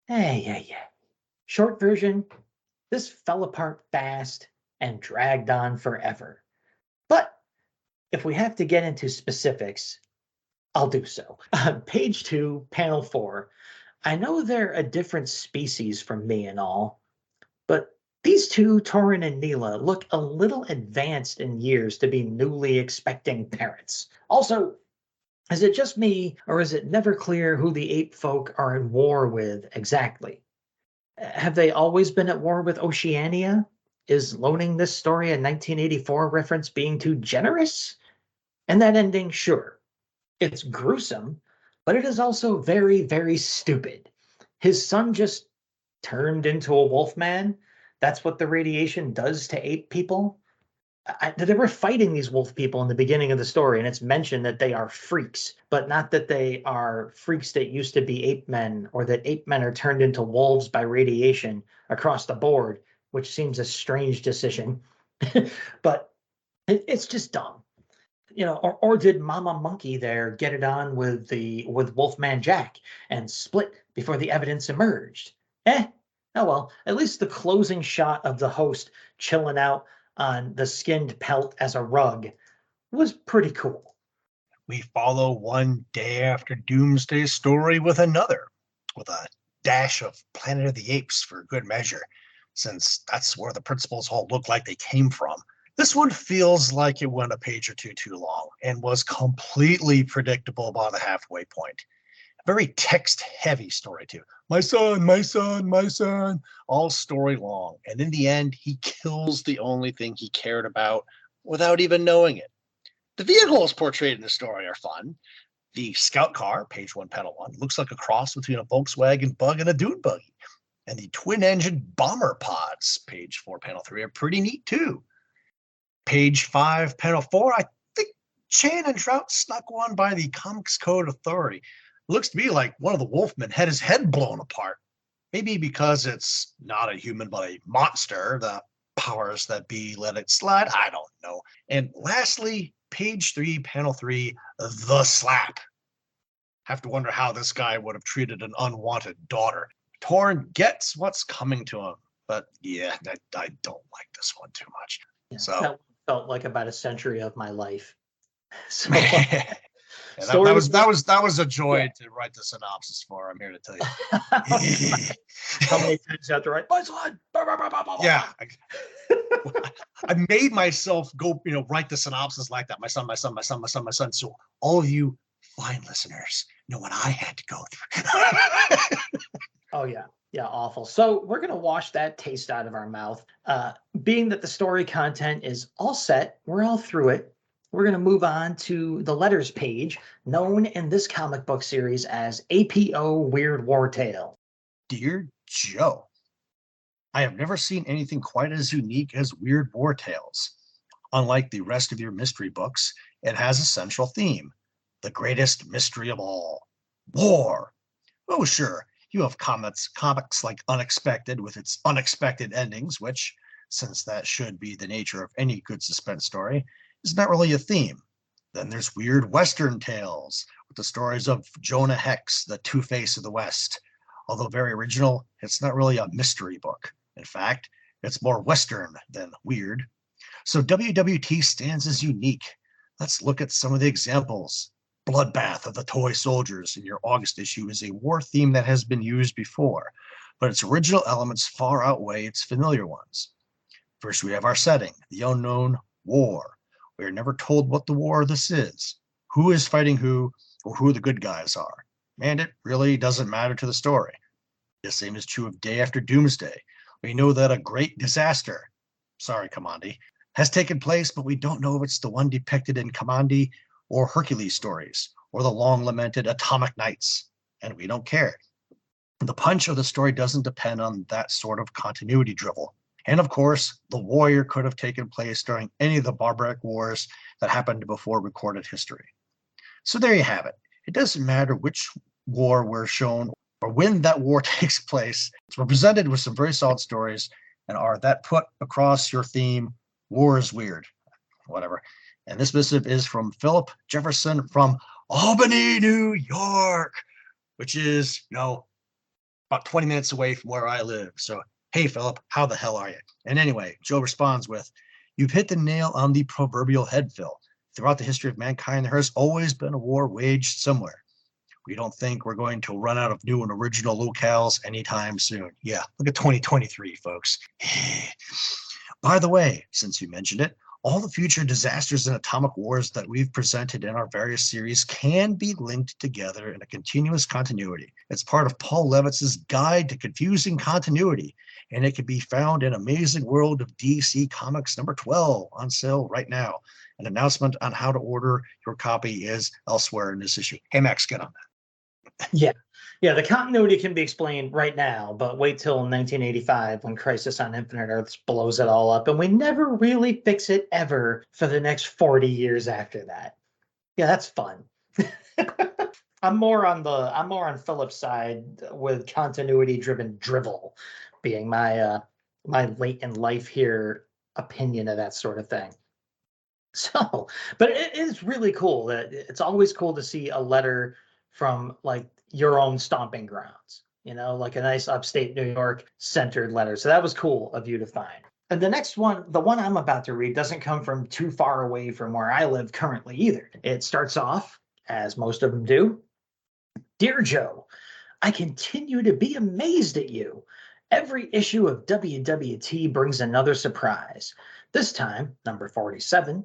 yeah. Short version, this fell apart fast and dragged on forever. But if we have to get into specifics, I'll do so. On page 2, panel 4, I know they're a different species from me and all, but these two, Torin and Neela, look a little advanced in years to be newly expecting parents. Also, is it just me, or is it never clear who the ape folk are in war with exactly? Have they always been at war with Oceania? Is loaning this story a 1984 reference being too generous? And that ending, sure, it's gruesome, but it is also very, very stupid. His son just turned into a wolf man. That's what the radiation does to ape people. They were fighting these wolf people in the beginning of the story, and it's mentioned that they are freaks, but not that they are freaks that used to be ape men, or that ape men are turned into wolves by radiation across the board, which seems a strange decision. But it's just dumb. You know, or did Mama Monkey there get it on with Wolfman Jack and split before the evidence emerged? Oh well, at least the closing shot of the host chilling out on the skinned pelt as a rug was pretty cool. We follow one day after Doomsday story with another, with a dash of Planet of the Apes for good measure, since that's where the principals all look like they came from. This one feels like it went a page or two too long and was completely predictable by the halfway point. A very text-heavy story too. My son, my son, my son, all story long. And in the end, he kills the only thing he cared about without even knowing it. The vehicles portrayed in the story are fun. The scout car, page 1, panel 1, looks like a cross between a Volkswagen Bug and a Dune buggy. And the twin-engine bomber pods, page 4, panel 3, are pretty neat too. Page 5, panel 4, I think Chan and Trout snuck one by the Comics Code Authority. Looks to me like one of the Wolfmen had his head blown apart. Maybe because it's not a human but a monster, the powers that be let it slide, I don't know. And lastly, page 3, panel 3, the slap. Have to wonder how this guy would have treated an unwanted daughter. Torn gets what's coming to him. But yeah, I don't like this one too much. Yeah, So that felt like about a century of my life. So yeah, that was a joy to write the synopsis for. I'm here to tell you. How many times you have to write my son? Yeah. I made myself go, write the synopsis like that. My son, my son, my son, my son, my son. So all of you fine listeners know what I had to go through. Oh, yeah. Yeah, awful. So we're going to wash that taste out of our mouth. Being that the story content is all set, we're all through it. We're going to move on to the letters page, known in this comic book series as APO Weird War Tale. Dear Joe, I have never seen anything quite as unique as Weird War Tales. Unlike the rest of your mystery books, it has a central theme, the greatest mystery of all, war. Oh, sure, you have comics like Unexpected with its unexpected endings, which, since that should be the nature of any good suspense story, is not really a theme. Then there's Weird Western Tales, with the stories of Jonah Hex, the Two-Face of the West. Although very original, it's not really a mystery book. In fact, it's more Western than weird. So WWT stands as unique. Let's look at some of the examples. Bloodbath of the Toy Soldiers in your August issue is a war theme that has been used before, but its original elements far outweigh its familiar ones. First, we have our setting, the unknown war. We are never told what the war this is, who is fighting who, or who the good guys are. And it really doesn't matter to the story. The same is true of Day After Doomsday. We know that a great disaster, sorry, Kamandi, has taken place, but we don't know if it's the one depicted in Kamandi or Hercules stories, or the long-lamented Atomic Knights, and we don't care. The punch of the story doesn't depend on that sort of continuity drivel. And of course, the warrior could have taken place during any of the barbaric wars that happened before recorded history. So there you have it. It doesn't matter which war we're shown or when that war takes place. It's represented with some very solid stories and are that put across your theme, war is weird, whatever. And this missive is from Philip Jefferson from Albany, New York, which is, about 20 minutes away from where I live. So, hey, Philip, how the hell are you? And anyway, Joe responds with, you've hit the nail on the proverbial head, Phil. Throughout the history of mankind, there has always been a war waged somewhere. We don't think we're going to run out of new and original locales anytime soon. Yeah, look at 2023, folks. By the way, since you mentioned it, all the future disasters and atomic wars that we've presented in our various series can be linked together in a continuous continuity. It's part of Paul Levitz's Guide to Confusing Continuity, and it can be found in Amazing World of DC Comics number 12 on sale right now. An announcement on how to order your copy is elsewhere in this issue. Hey, Max, get on that. Yeah, the continuity can be explained right now, but wait till 1985 when Crisis on Infinite Earths blows it all up, and we never really fix it ever for the next 40 years after that. Yeah, that's fun. I'm more on Philip's side with continuity-driven drivel being my late in life here opinion of that sort of thing. So, but it is really cool that it's always cool to see a letter from like your own stomping grounds, like a nice upstate New York centered letter. So that was cool of you to find. And the next one, the one I'm about to read, doesn't come from too far away from where I live currently either. It starts off, as most of them do, Dear Joe, I continue to be amazed at you. Every issue of WWT brings another surprise. This time, number 47,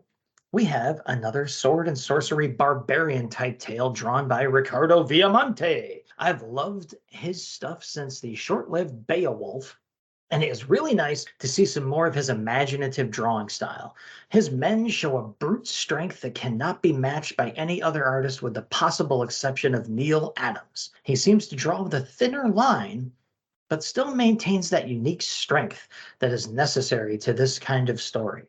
we have another sword and sorcery barbarian type tale drawn by Ricardo Viamonte. I've loved his stuff since the short-lived Beowulf, and it is really nice to see some more of his imaginative drawing style. His men show a brute strength that cannot be matched by any other artist with the possible exception of Neil Adams. He seems to draw with a thinner line, but still maintains that unique strength that is necessary to this kind of story.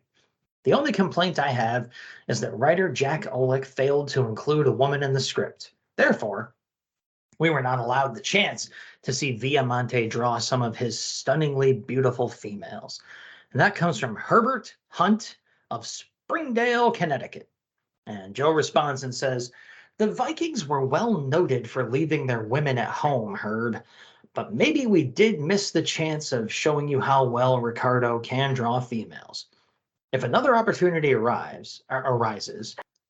The only complaint I have is that writer Jack Olick failed to include a woman in the script. Therefore, we were not allowed the chance to see Viamonte draw some of his stunningly beautiful females. And that comes from Herbert Hunt of Springdale, Connecticut. And Joe responds and says, The Vikings were well noted for leaving their women at home, Herd, but maybe we did miss the chance of showing you how well Ricardo can draw females. If another opportunity arises,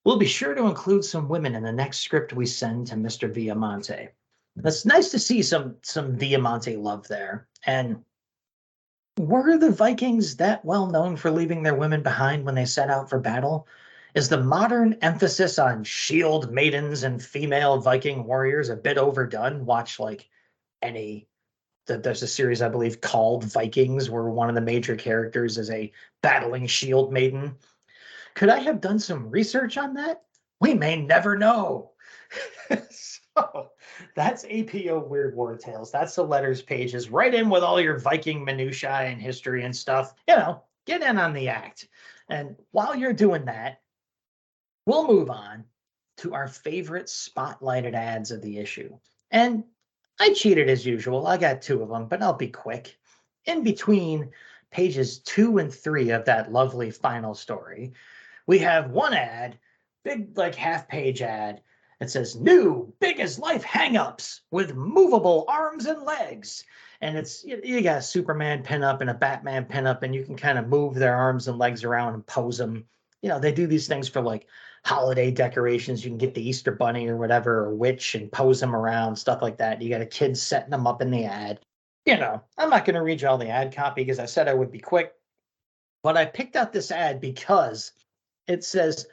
we'll be sure to include some women in the next script we send to Mr. Viamonte. It's nice to see some Viamonte love there. And were the Vikings that well known for leaving their women behind when they set out for battle? Is the modern emphasis on shield maidens and female Viking warriors a bit overdone? Watch like there's a series, I believe, called Vikings, where one of the major characters is a battling shield maiden. Could I have done some research on that? We may never know. So that's APO Weird War Tales. That's the letters pages. Right in with all your Viking minutiae and history and stuff. Get in on the act. And while you're doing that, we'll move on to our favorite spotlighted ads of the issue. And I cheated as usual. I got 2 of them, but I'll be quick. In between pages 2 and 3 of that lovely final story, we have one ad, big like half-page ad. It says, new big as life hang-ups with movable arms and legs. And it's, you got a Superman pinup and a Batman pinup, and you can kind of move their arms and legs around and pose them. They do these things for like holiday decorations. You can get the Easter Bunny or whatever, or witch, and pose them around, stuff like that. You got a kid setting them up in the ad. I'm not going to read you all the ad copy because I said I would be quick. But I picked out this ad because it says,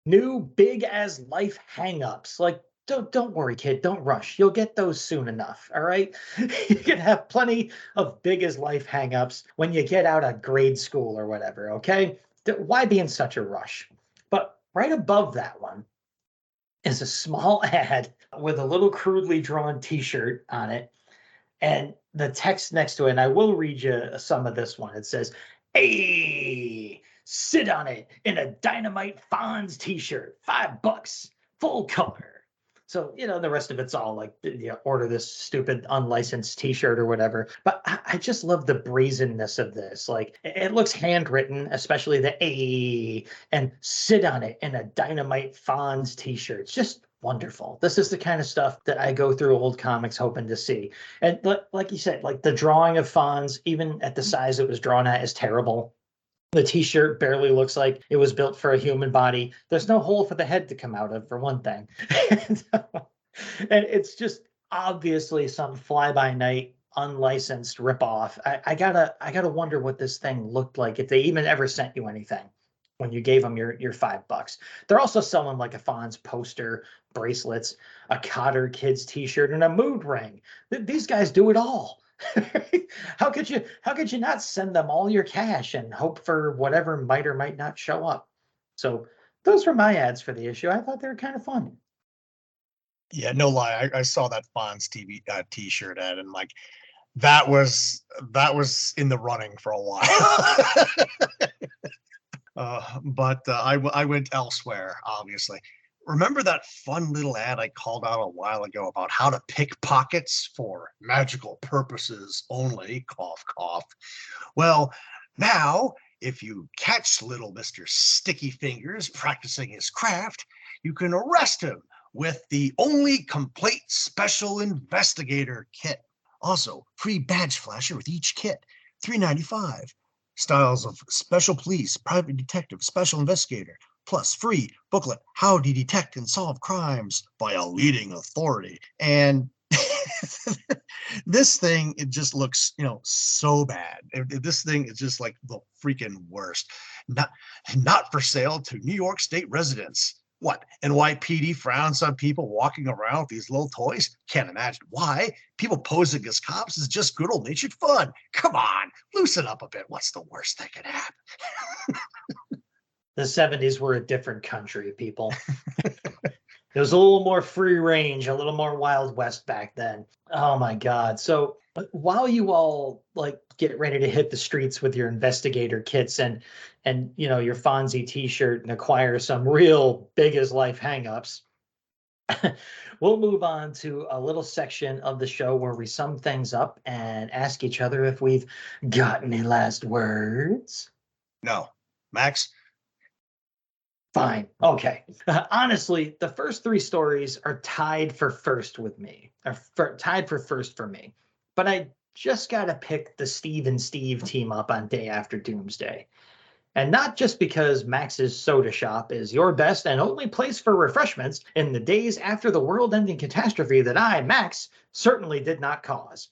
new big as life hang-ups. Like, don't worry, kid. Don't rush. You'll get those soon enough. All right. You can have plenty of big as life hang-ups when you get out of grade school or whatever. Okay. Why be in such a rush? But right above that one is a small ad with a little crudely drawn t-shirt on it. And the text next to it, and I will read you some of this one. It says, hey, sit on it in a Dynamite Fonz t-shirt, $5, full color. So, the rest of it's all like, order this stupid unlicensed t-shirt or whatever. But I just love the brazenness of this. Like, it looks handwritten, especially the A, and sit on it in a Dynamite Fonz t-shirt. It's just wonderful. This is the kind of stuff that I go through old comics hoping to see. And like you said, like the drawing of Fonz, even at the size it was drawn at, is terrible. The t-shirt barely looks like it was built for a human body. There's no hole for the head to come out of, for one thing. And it's just obviously some fly-by-night unlicensed ripoff. I gotta wonder what this thing looked like, if they even ever sent you anything when you gave them your $5. They're also selling like a Fonz poster, bracelets, a Cotter Kids t-shirt, and a mood ring. These guys do it all. How could you not send them all your cash and hope for whatever might or might not show up? So those were my ads for the issue. I thought they were kind of fun. Yeah, no lie. I saw that Fonz TV t-shirt ad, and like that was in the running for a while. But I went elsewhere, obviously. Remember that fun little ad I called out a while ago about how to pick pockets for magical purposes only? Cough, cough. Well, now, if you catch little Mr. Sticky Fingers practicing his craft, you can arrest him with the only complete special investigator kit. Also, free badge flasher with each kit, $3.95. Styles of special police, private detective, special investigator, plus free booklet, How to Detect and Solve Crimes by a Leading Authority. And this thing, it just looks, so bad. This thing is just like the freaking worst. Not for sale to New York State residents. What, NYPD frowns on people walking around with these little toys? Can't imagine why. People posing as cops is just good old-natured fun. Come on, loosen up a bit. What's the worst that could happen? The 70s were a different country, people. It was a little more free range, a little more Wild West back then. Oh my God. So while you all like get ready to hit the streets with your investigator kits and your Fonzie t-shirt and acquire some real big as life hang-ups, we'll move on to a little section of the show where we sum things up and ask each other if we've got any last words. No. Max? Fine. Okay. Honestly, the first three stories are tied for first with me, tied for first for me. But I just got to pick the Steve and Steve team up on Day After Doomsday. And not just because Max's Soda Shop is your best and only place for refreshments in the days after the world-ending catastrophe that I, Max, certainly did not cause.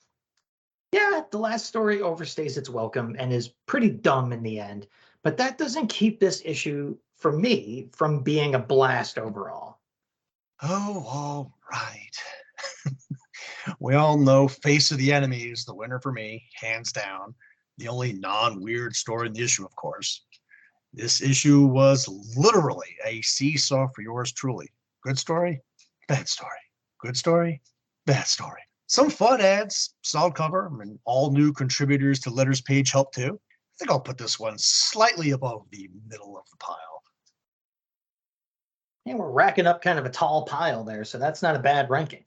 Yeah, the last story overstays its welcome and is pretty dumb in the end, but that doesn't keep this issue, for me, from being a blast overall. Oh, all right. We all know Face of the Enemy is the winner for me, hands down. The only non-weird story in the issue, of course. This issue was literally a seesaw for yours truly. Good story, bad story. Good story, bad story. Some fun ads, solid cover, and all new contributors to Letters page help too. I think I'll put this one slightly above the middle of the pile. And we're racking up kind of a tall pile there, so that's not a bad ranking.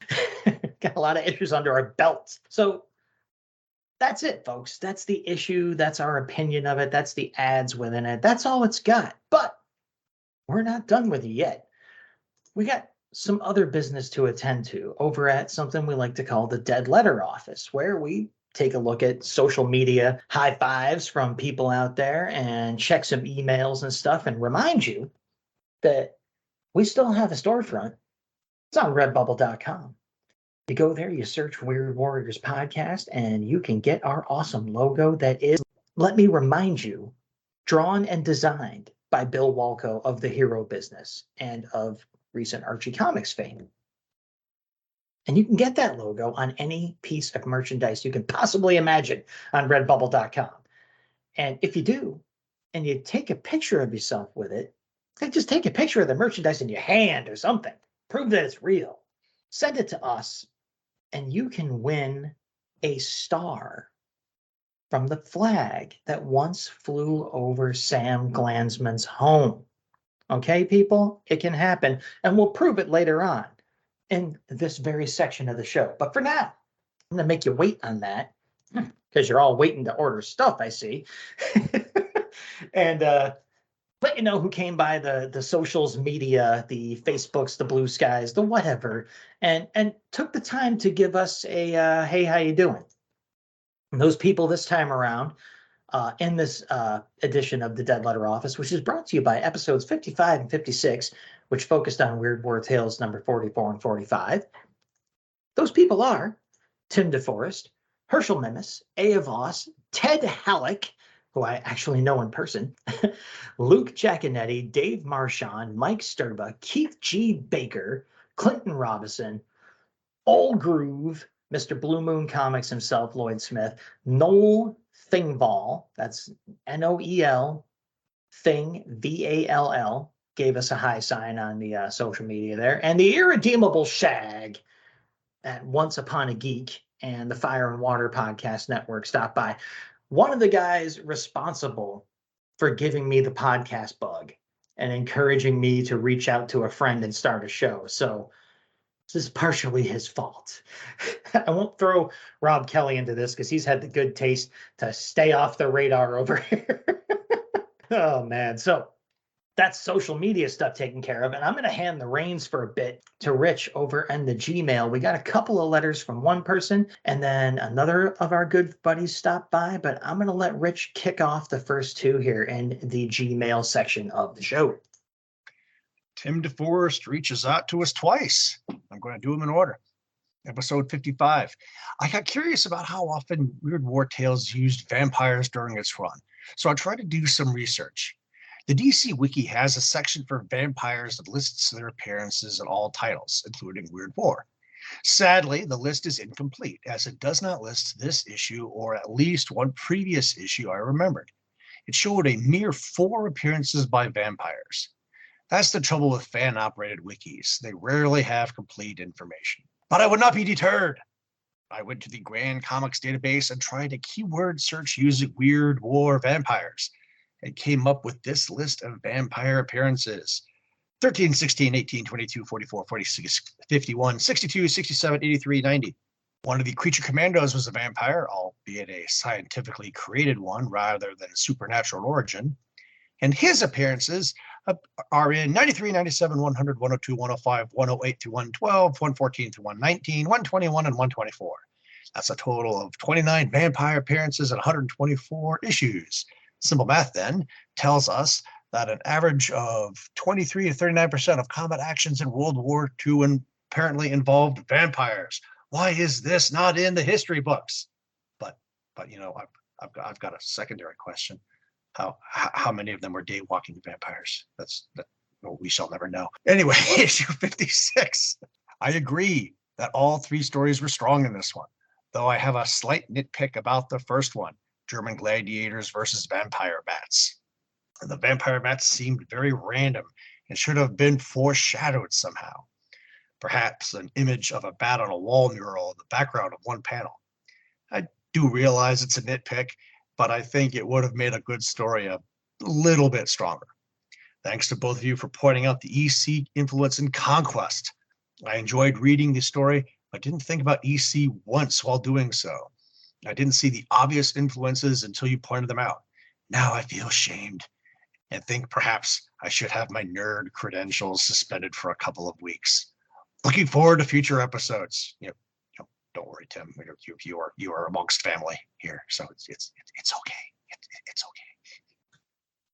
Got a lot of issues under our belts. So that's it, folks. That's the issue. That's our opinion of it. That's the ads within it. That's all it's got. But we're not done with it yet. We got some other business to attend to over at something we like to call the Dead Letter Office, where we take a look at social media high fives from people out there and check some emails and stuff and remind you that we still have a storefront. It's on redbubble.com. You go there, you search Weird Warriors Podcast, and you can get our awesome logo that is, let me remind you, drawn and designed by Bill Walco of the Hero Business and of recent Archie Comics fame. And you can get that logo on any piece of merchandise you can possibly imagine on redbubble.com. And if you do, and you take a picture of yourself with it, just take a picture of the merchandise in your hand or something, prove that it's real, send it to us, and you can win a star from the flag that once flew over Sam Glanzman's home. Okay, people, it can happen, and we'll prove it later on in this very section of the show. But for now, I'm going to make you wait on that because you're all waiting to order stuff, I see. And let you know who came by the socials media, the Facebooks, the Blue Skies, the whatever, and took the time to give us a, hey, how you doing? And those people this time around in this edition of the Dead Letter Office, which is brought to you by episodes 55 and 56, which focused on Weird War Tales number 44 and 45. Those people are Tim DeForest, Herschel Mimis, Aya Voss, Ted Halleck, who I actually know in person, Luke Giaconetti, Dave Marchand, Mike Sturba, Keith G. Baker, Clinton Robinson, Old Groove, Mr. Blue Moon Comics himself, Lloyd Smith, Noel Thingvall, that's Noel, Thing, Vall, gave us a high sign on the social media there, and the irredeemable Shag at Once Upon a Geek and the Fire and Water Podcast Network stopped by. One of the guys responsible for giving me the podcast bug and encouraging me to reach out to a friend and start a show. So this is partially his fault. I won't throw Rob Kelly into this because he's had the good taste to stay off the radar over here. Oh, man. So that's social media stuff taken care of. And I'm going to hand the reins for a bit to Rich over in the Gmail. We got a couple of letters from one person, and then another of our good buddies stopped by. But I'm going to let Rich kick off the first two here in the Gmail section of the show. Tim DeForest reaches out to us twice. I'm going to do them in order. Episode 55. I got curious about how often Weird War Tales used vampires during its run, so I tried to do some research. The DC Wiki has a section for vampires that lists their appearances in all titles, including Weird War. Sadly, the list is incomplete, as it does not list this issue or at least one previous issue I remembered. It showed a mere 4 appearances by vampires. That's the trouble with fan-operated wikis. They rarely have complete information. But I would not be deterred. I went to the Grand Comics database and tried a keyword search using Weird War vampires. It came up with this list of vampire appearances: 13, 16, 18, 22, 44, 46, 51, 62, 67, 83, 90. One of the creature commandos was a vampire, albeit a scientifically created one rather than supernatural origin. And his appearances are in 93, 97, 100, 102, 105, 108 to 112, 114 to 119, 121, and 124. That's a total of 29 vampire appearances and 124 issues. Simple math then tells us that an average of 23 to 39% of combat actions in World War II apparently involved vampires. Why is this not in the history books? But you know, I've got a secondary question. How many of them were day walking vampires? Well, we shall never know. Anyway, issue 56. I agree that all three stories were strong in this one, though I have a slight nitpick about the first one, German gladiators versus vampire bats. The vampire bats seemed very random and should have been foreshadowed somehow. Perhaps an image of a bat on a wall mural in the background of one panel. I do realize it's a nitpick, but I think it would have made a good story a little bit stronger. Thanks to both of you for pointing out the EC influence in Conquest. I enjoyed reading the story, but didn't think about EC once while doing so. I didn't see the obvious influences until you pointed them out. Now I feel shamed and think perhaps I should have my nerd credentials suspended for a couple of weeks. Looking forward to future episodes. Don't worry, Tim. You are amongst family here, so it's okay. It's okay.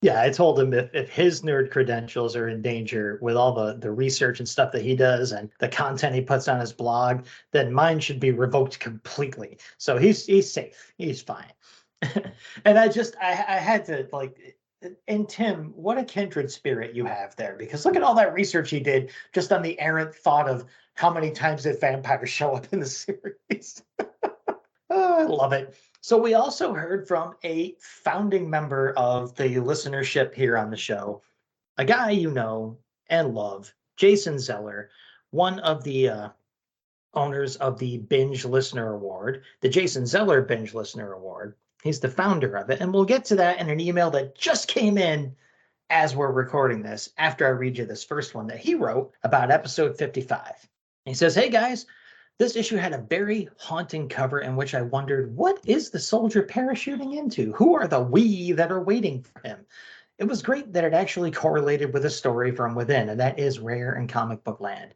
Yeah, I told him if his nerd credentials are in danger with all the research and stuff that he does and the content he puts on his blog, then mine should be revoked completely. So he's safe. He's fine. And I had to and Tim, what a kindred spirit you have there, because look at all that research he did just on the errant thought of how many times did vampires show up in the series. Oh, I love it. So we also heard from a founding member of the listenership here on the show, a guy you know and love, Jason Zeller, one of the owners of the Binge Listener Award, the Jason Zeller Binge Listener Award. He's the founder of it, and we'll get to that in an email that just came in as we're recording this, after I read you this first one that he wrote about episode 55. He says, "Hey guys, this issue had a very haunting cover in which I wondered, what is the soldier parachuting into? Who are the we that are waiting for him? It was great that it actually correlated with a story from within, and that is rare in comic book land.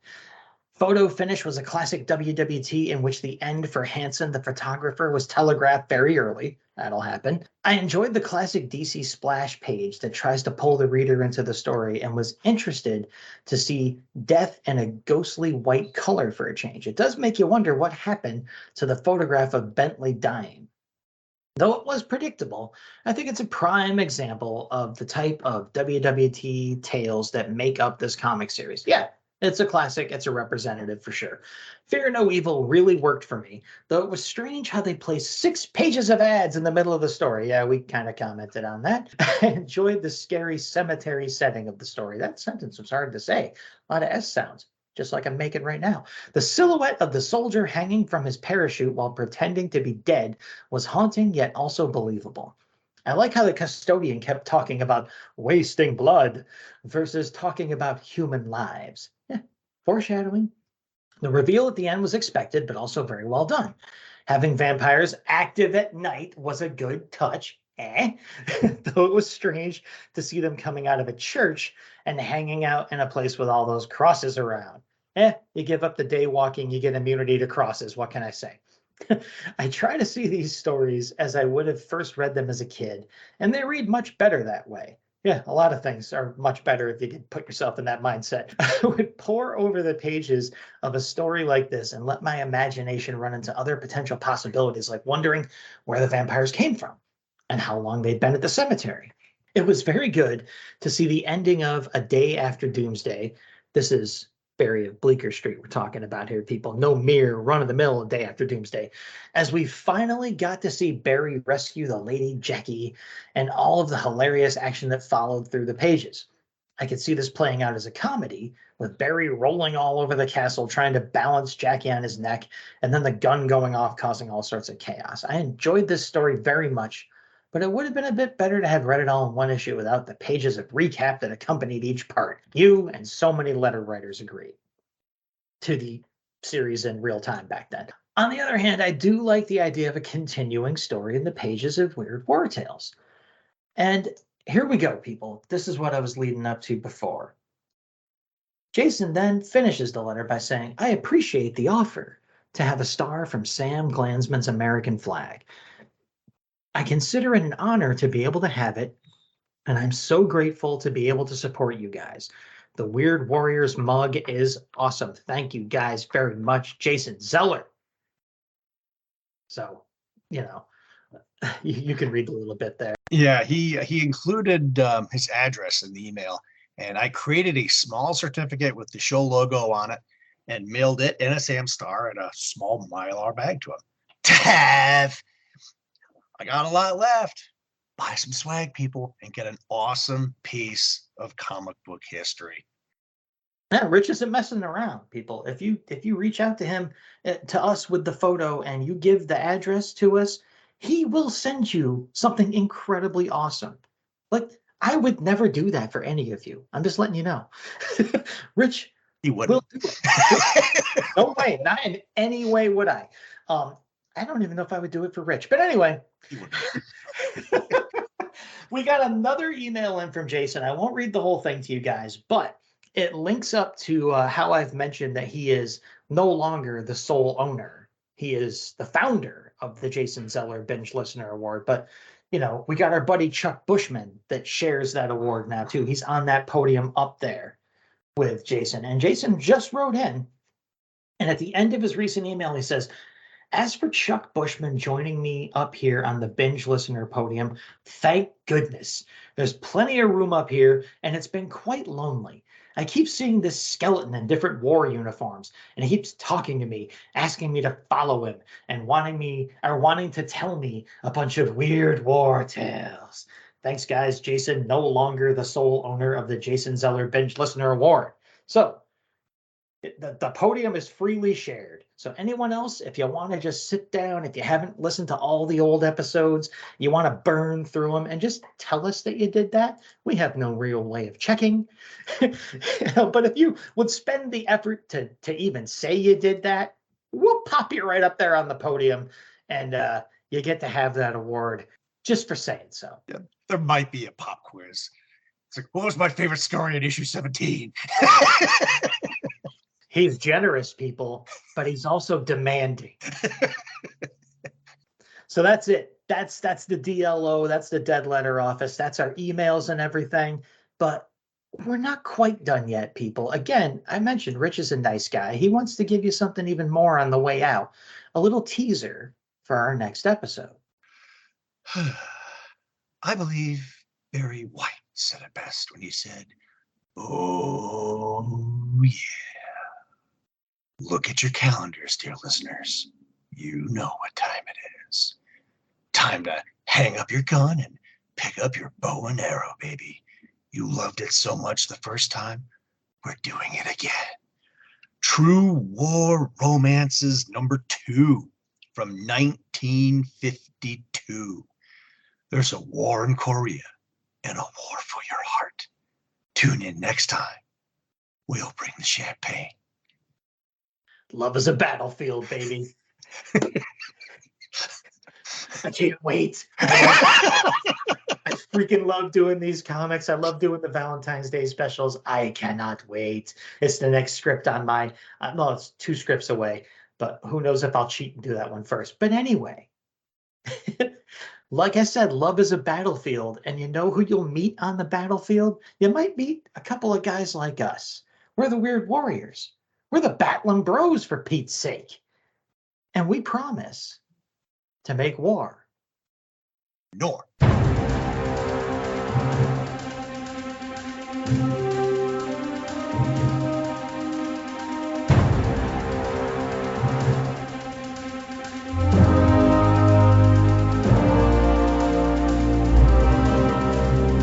Photo finish was a classic WWT in which the end for Hansen, the photographer, was telegraphed very early. That'll happen. I enjoyed the classic DC splash page that tries to pull the reader into the story and was interested to see death in a ghostly white color for a change. It does make you wonder what happened to the photograph of Bentley dying. Though it was predictable, I think it's a prime example of the type of WWT tales that make up this comic series. Yeah, it's a classic. It's a representative for sure. Fear No Evil really worked for me, though it was strange how they placed 6 pages of ads in the middle of the story. Yeah, we kind of commented on that. I enjoyed the scary cemetery setting of the story. That sentence was hard to say. A lot of S sounds, just like I'm making right now. The silhouette of the soldier hanging from his parachute while pretending to be dead was haunting yet also believable. I like how the custodian kept talking about wasting blood versus talking about human lives. Foreshadowing. The reveal at the end was expected, but also very well done. Having vampires active at night was a good touch, though it was strange to see them coming out of a church and hanging out in a place with all those crosses around. You give up the day walking, you get immunity to crosses. What can I say? I try to see these stories as I would have first read them as a kid, and they read much better that way. Yeah, a lot of things are much better if you could put yourself in that mindset. I would pore over the pages of a story like this and let my imagination run into other potential possibilities, like wondering where the vampires came from and how long they'd been at the cemetery. It was very good to see the ending of A Day After Doomsday. This is Barry of Bleecker Street we're talking about here, people. No mere run-of-the-mill Day After Doomsday. As we finally got to see Barry rescue the Lady Jackie and all of the hilarious action that followed through the pages. I could see this playing out as a comedy, with Barry rolling all over the castle trying to balance Jackie on his neck, and then the gun going off causing all sorts of chaos. I enjoyed this story very much, but it would have been a bit better to have read it all in one issue without the pages of recap that accompanied each part. You and so many letter writers agreed to the series in real time back then. On the other hand, I do like the idea of a continuing story in the pages of Weird War Tales. And here we go, people. This is what I was leading up to before. Jason then finishes the letter by saying, I appreciate the offer to have a star from Sam Glansman's American flag. I consider it an honor to be able to have it, and I'm so grateful to be able to support you guys. The Weird Warriors mug is awesome. Thank you guys very much, Jason Zeller. So, you can read a little bit there. Yeah, he included his address in the email, and I created a small certificate with the show logo on it and mailed it in a Sam star in a small Mylar bag to him. Tav! I got a lot left. Buy some swag, people, and get an awesome piece of comic book history. Yeah, Rich isn't messing around, people. If you reach out to him, to us with the photo, and you give the address to us, he will send you something incredibly awesome. Like, I would never do that for any of you. I'm just letting you know. Rich, He wouldn't. will do it. No way, not in any way would I. I don't even know if I would do it for Rich, but anyway. He wouldn't. We got another email in from Jason. I won't read the whole thing to you guys, but it links up to how I've mentioned that he is no longer the sole owner. He is the founder of the Jason Zeller Binge Listener Award. But, we got our buddy Chuck Bushman that shares that award now, too. He's on that podium up there with Jason. And Jason just wrote in. And at the end of his recent email, he says, as for Chuck Bushman joining me up here on the Binge Listener podium, thank goodness. There's plenty of room up here, and it's been quite lonely. I keep seeing this skeleton in different war uniforms, and he keeps talking to me, asking me to follow him, and wanting to tell me a bunch of weird war tales. Thanks, guys. Jason, no longer the sole owner of the Jason Zeller Binge Listener Award. So, the podium is freely shared. So anyone else, if you want to just sit down, if you haven't listened to all the old episodes, you want to burn through them and just tell us that you did that, we have no real way of checking. But if you would spend the effort to even say you did that, we'll pop you right up there on the podium, and you get to have that award just for saying so. Yeah, there might be a pop quiz. It's like, what was my favorite story in issue 17? He's generous, people, but he's also demanding. So that's it. That's the DLO. That's the Dead Letter Office. That's our emails and everything. But we're not quite done yet, people. Again, I mentioned Rich is a nice guy. He wants to give you something even more on the way out. A little teaser for our next episode. I believe Barry White said it best when he said, oh, yeah. Look at your calendars, dear listeners. You know what time it is. Time to hang up your gun and pick up your bow and arrow, baby. You loved it so much the first time. We're doing it again. True War Romances #2 from 1952. There's a war in Korea and a war for your heart. Tune in next time. We'll bring the champagne. Love is a battlefield, baby. I can't wait. I freaking love doing these comics. I love doing the Valentine's Day specials. I cannot wait. It's the next script on mine. No, it's 2 scripts away, but who knows if I'll cheat and do that one first. But anyway, like I said, love is a battlefield. And you know who you'll meet on the battlefield? You might meet a couple of guys like us. We're the Weird Warriors. We're the Battling Bros, for Pete's sake. And we promise to make war North.